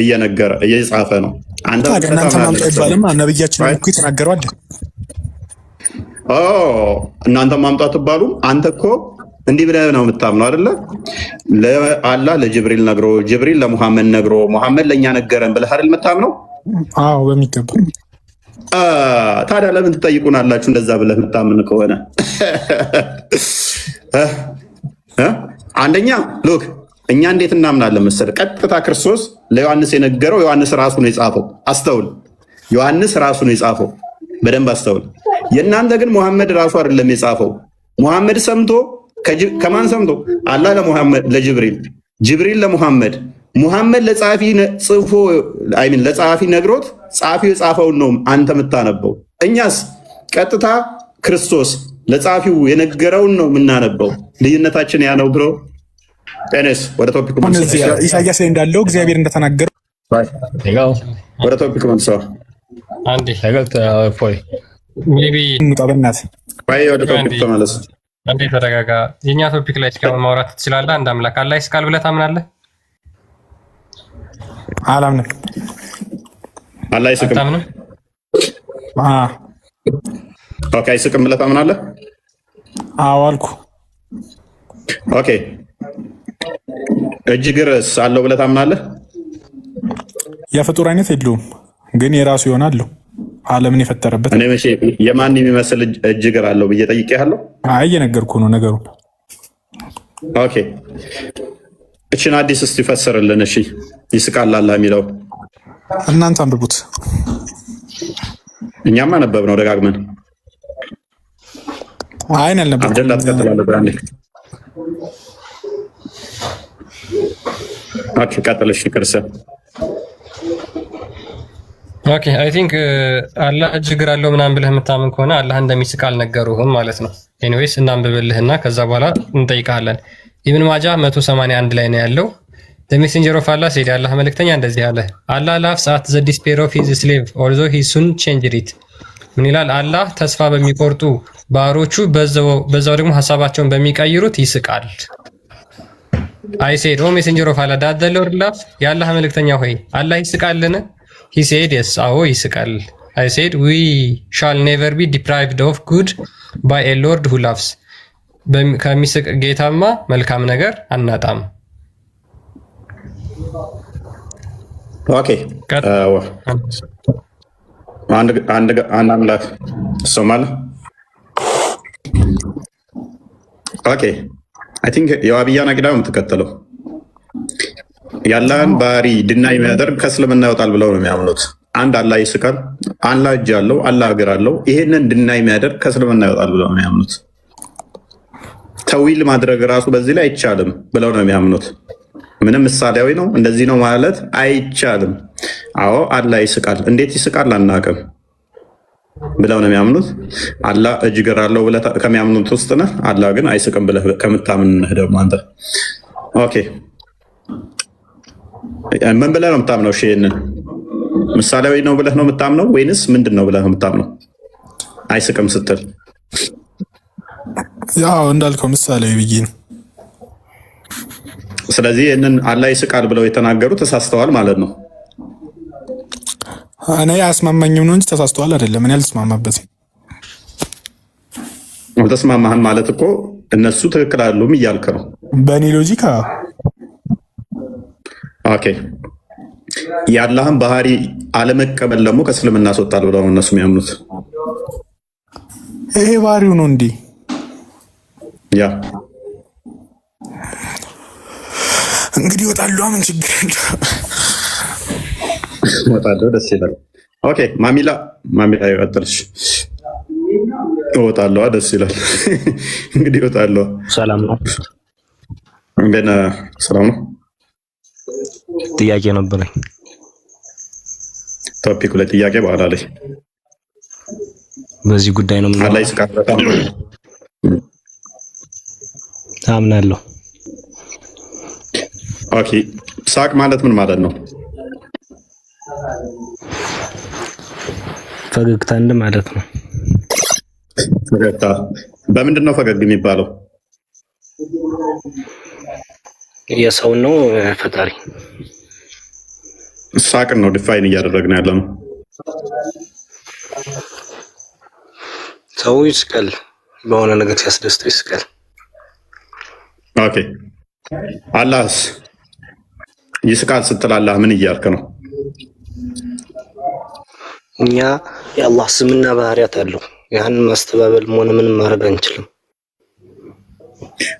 እየነገረ እየጻፈ ነው። አንተ እናንተ ማምጣ ይባልም ነብያችን እኮ የተናገረው አይደል? እናንተ ማምጣት ትባሉ። አንተ እኮ እንዲህ ብለህ ነው የምታምነው አይደለ? ለአላህ ለጅብሪል ነግሮ ጅብሪል ለሙሐመድ ነግሮ ሙሐመድ ለእኛ ነገረን ብለህ አይደል የምታምነው? አዎ በሚገባ። ታዲያ ለምን ትጠይቁናላችሁ? እንደዛ ብለህ የምታምን ከሆነ አንደኛ ሉክ እኛ እንዴት እናምናለን መሰለህ? ቀጥታ ክርስቶስ ለዮሐንስ የነገረው ዮሐንስ ራሱ ነው የጻፈው። አስተውል፣ ዮሐንስ ራሱ ነው የጻፈው። በደንብ አስተውል። የእናንተ ግን ሙሐመድ ራሱ አይደለም የጻፈው። ሙሐመድ ሰምቶ ከማን ሰምቶ? አላህ ለሙሐመድ ለጅብሪል፣ ጅብሪል ለሙሐመድ፣ ሙሐመድ ለጸሐፊ ጽፎ አይሚን ለጸሐፊ ነግሮት ጸሐፊው የጻፈውን ነው አንተ የምታነበው። እኛስ ቀጥታ ክርስቶስ ለጸሐፊው የነገረውን ነው የምናነበው። ልዩነታችን ያ ነው ብሎ ቴነስ ወደ ቶፒክ ኢሳያስ ላይ እንዳለው እግዚአብሔር እንደተናገረው ወደ ቶፒክ መልሰው አንዴ ሜቢ እንውጣ። በእናትህ ወደ ቶፒክ ተመለስ። አንዴ ተረጋጋ። የኛ ቶፒክ ላይ እስካሁን ማውራት ትችላለህ? አንድ አምላክ አላህ ይስቃል ብለህ ታምናለህ? አላምንም። አላህ ይስቅም አታምንም? ኦኬ፣ አይስቅም ብለህ ታምናለህ? አዎ አልኩ። ኦኬ፣ እጅ እግርስ አለው ብለህ ታምናለህ? የፍጡር አይነት የለውም ግን የራሱ ይሆናል ዓለምን የፈጠረበት። እኔ መቼ የማን የሚመስል እጅ እግር አለው ብዬ ጠይቄሃለሁ? አይ እየነገርኩህ ነው ነገሩን። ኦኬ፣ እችን አዲስ እስቲ ፈስርልን። እሺ፣ ይስቃል አላህ የሚለው እናንተ አንብቡት። እኛም አነበብነው ደጋግመን። አይን አልነበረም። አብደላ ትቀጥላለህ። ብራንዴ ኦኬ፣ ቀጥልሽ ክርስቲያን። ኦኬ አይ ቲንክ አላህ እጅ እግር አለው ምናምን ብለህ የምታምን ከሆነ አላህ እንደሚስቅ አልነገሩህም ማለት ነው። ኤኒዌይስ እናንብብልህና ከዛ በኋላ እንጠይቃለን። ኢብን ማጃ 181 ላይ ነው ያለው። The messenger of Allah said አላህ መልእክተኛ እንደዚህ አለ Allah laughs at the despair of his slave although he soon changed it። ምን ይላል? አላህ ተስፋ በሚቆርጡ ባሮቹ በዛው ደግሞ ሐሳባቸውን በሚቀይሩት ይስቃል። I said oh messenger of Allah that the Lord laughs የአላህ መልእክተኛ ሆይ አላህ ይስቃልን? He said yes አዎ ይስቃል። I said we shall never be deprived of good by a Lord who laughs ከሚስቅ ጌታማ መልካም ነገር አናጣም። ኦኬ አንድ አምላክ ሶማል ኦኬ አይ ቲንክ የዋብያ ነግዳ የምትከተለው ያላህን ባህሪ ድና የሚያደርግ ከእስልምና ይወጣል ብለው ነው የሚያምኑት። አንድ አላህ ይስቃል፣ አላህ እጅ አለው፣ አላህ እግር አለው። ይሄንን ድና የሚያደርግ ከእስልምና ይወጣል ብለው ነው የሚያምኑት። ተዊል ማድረግ ራሱ በዚህ ላይ አይቻልም ብለው ነው የሚያምኑት። ምንም ምሳሌያዊ ነው እንደዚህ ነው ማለት አይቻልም። አዎ አላህ ይስቃል፣ እንዴት ይስቃል አናውቅም ብለው ነው የሚያምኑት። አላህ እጅ እግር አለው ብለህ ከሚያምኑት ውስጥ ነህ። አላህ ግን አይስቅም ብለህ ከምታምን ነህ ደግሞ አንተ። ኦኬ ምን ብለህ ነው የምታምነው? እሺ ይሄንን ምሳሌያዊ ነው ብለህ ነው የምታምነው ወይንስ ምንድን ነው ብለህ ነው የምታምነው? አይስቅም ስትል ያው እንዳልከው ምሳሌያዊ ብዬ ነው። ስለዚህ ይህንን አላህ ይስቃል ብለው የተናገሩ ተሳስተዋል ማለት ነው። እኔ አያስማማኝም ነው እንጂ ተሳስተዋል አይደለም። እኔ አልተስማማበትም። ተስማማህን ማለት እኮ እነሱ ትክክል አይደሉም እያልክ ነው በእኔ ሎጂካ። ኦኬ የአላህን ባህሪ አለመቀበል ደግሞ ከእስልምና ያስወጣል ብለው ነው እነሱ የሚያምኑት። ይሄ ባህሪው ነው እንዴ? ያ እንግዲህ እወጣለሁ። ምን ችግር እወጣለሁ። ደስ ይላል። ኦኬ ማሚላ ይወጣልሽ። እወጣለሁ። ደስ ይላል። እንግዲህ እወጣለሁ። ሰላም ነው። እንደና ሰላም ነው። ጥያቄ ነበረኝ። ቶፒኩ ላይ ጥያቄ በኋላ ላይ በዚህ ጉዳይ ነው። አላህ ይስቃል በጣም አምናለሁ። ኦኬ ሳቅ ማለት ምን ማለት ነው? ፈገግታ እንደ ማለት ነው። ፈገግታ በምንድን ነው ፈገግ የሚባለው? የሰው ነው ፈጣሪ። ሳቅን ነው ዲፋይን እያደረግን ያለ ነው። ሰው ይስቃል፣ በሆነ ነገር ሲያስደስተው ይስቃል። ኦኬ አላህስ ይስቃል ስትል አላህ ምን እያልክ ነው? እኛ የአላህ ስምና ባህሪያት አለው። ያን ማስተባበል ሆነ ምንም ማድረግ አንችልም።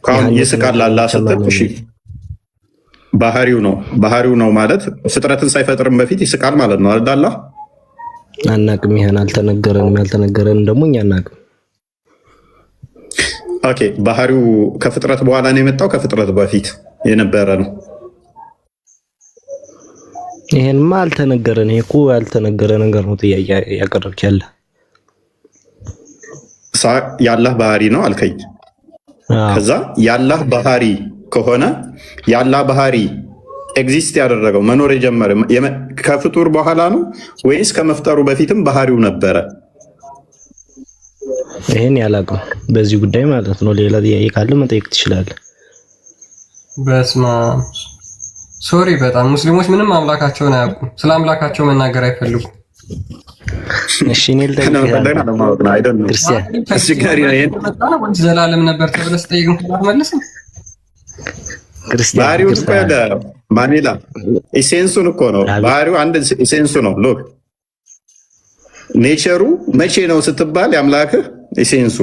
ካሁን ይስቃል አላህ ስትል እሺ ባህሪው ነው ማለት ፍጥረትን ሳይፈጥርም በፊት ይስቃል ማለት ነው አይደል? አላህ አናቅም። ይሄን አልተነገረንም። ያልተነገረን ደግሞ እኛ አናቅም። ኦኬ ባህሪው ከፍጥረት በኋላ ነው የመጣው ከፍጥረት በፊት የነበረ ነው? ይሄንማ አልተነገረን። ይሄ እኮ ያልተነገረ ነገር ነው። ጥያቄ ያቀረብክ ያለ የአላህ ባህሪ ነው አልከኝ። ከዛ የአላህ ባህሪ ከሆነ የአላህ ባህሪ ኤግዚስት ያደረገው መኖር የጀመረ ከፍጡር በኋላ ነው ወይስ ከመፍጠሩ በፊትም ባህሪው ነበረ? ይሄን ያላቀው በዚህ ጉዳይ ማለት ነው። ሌላ ጥያቄ ካለ መጠየቅ ትችላለህ። በስማ ሶሪ በጣም ሙስሊሞች ምንም አምላካቸውን አያውቁም። ስለ አምላካቸው መናገር አይፈልጉም። እሺ ኔል ዘላለም ነበር ተብለህ ስጠይቅ አትመልስም። ባህሪው እኮ ማኒላ ኢሴንሱን እኮ ነው። ባህሪው አንድ ኢሴንሱ ነው። ሎክ ኔቸሩ መቼ ነው ስትባል ያምላክህ ኢሴንሱ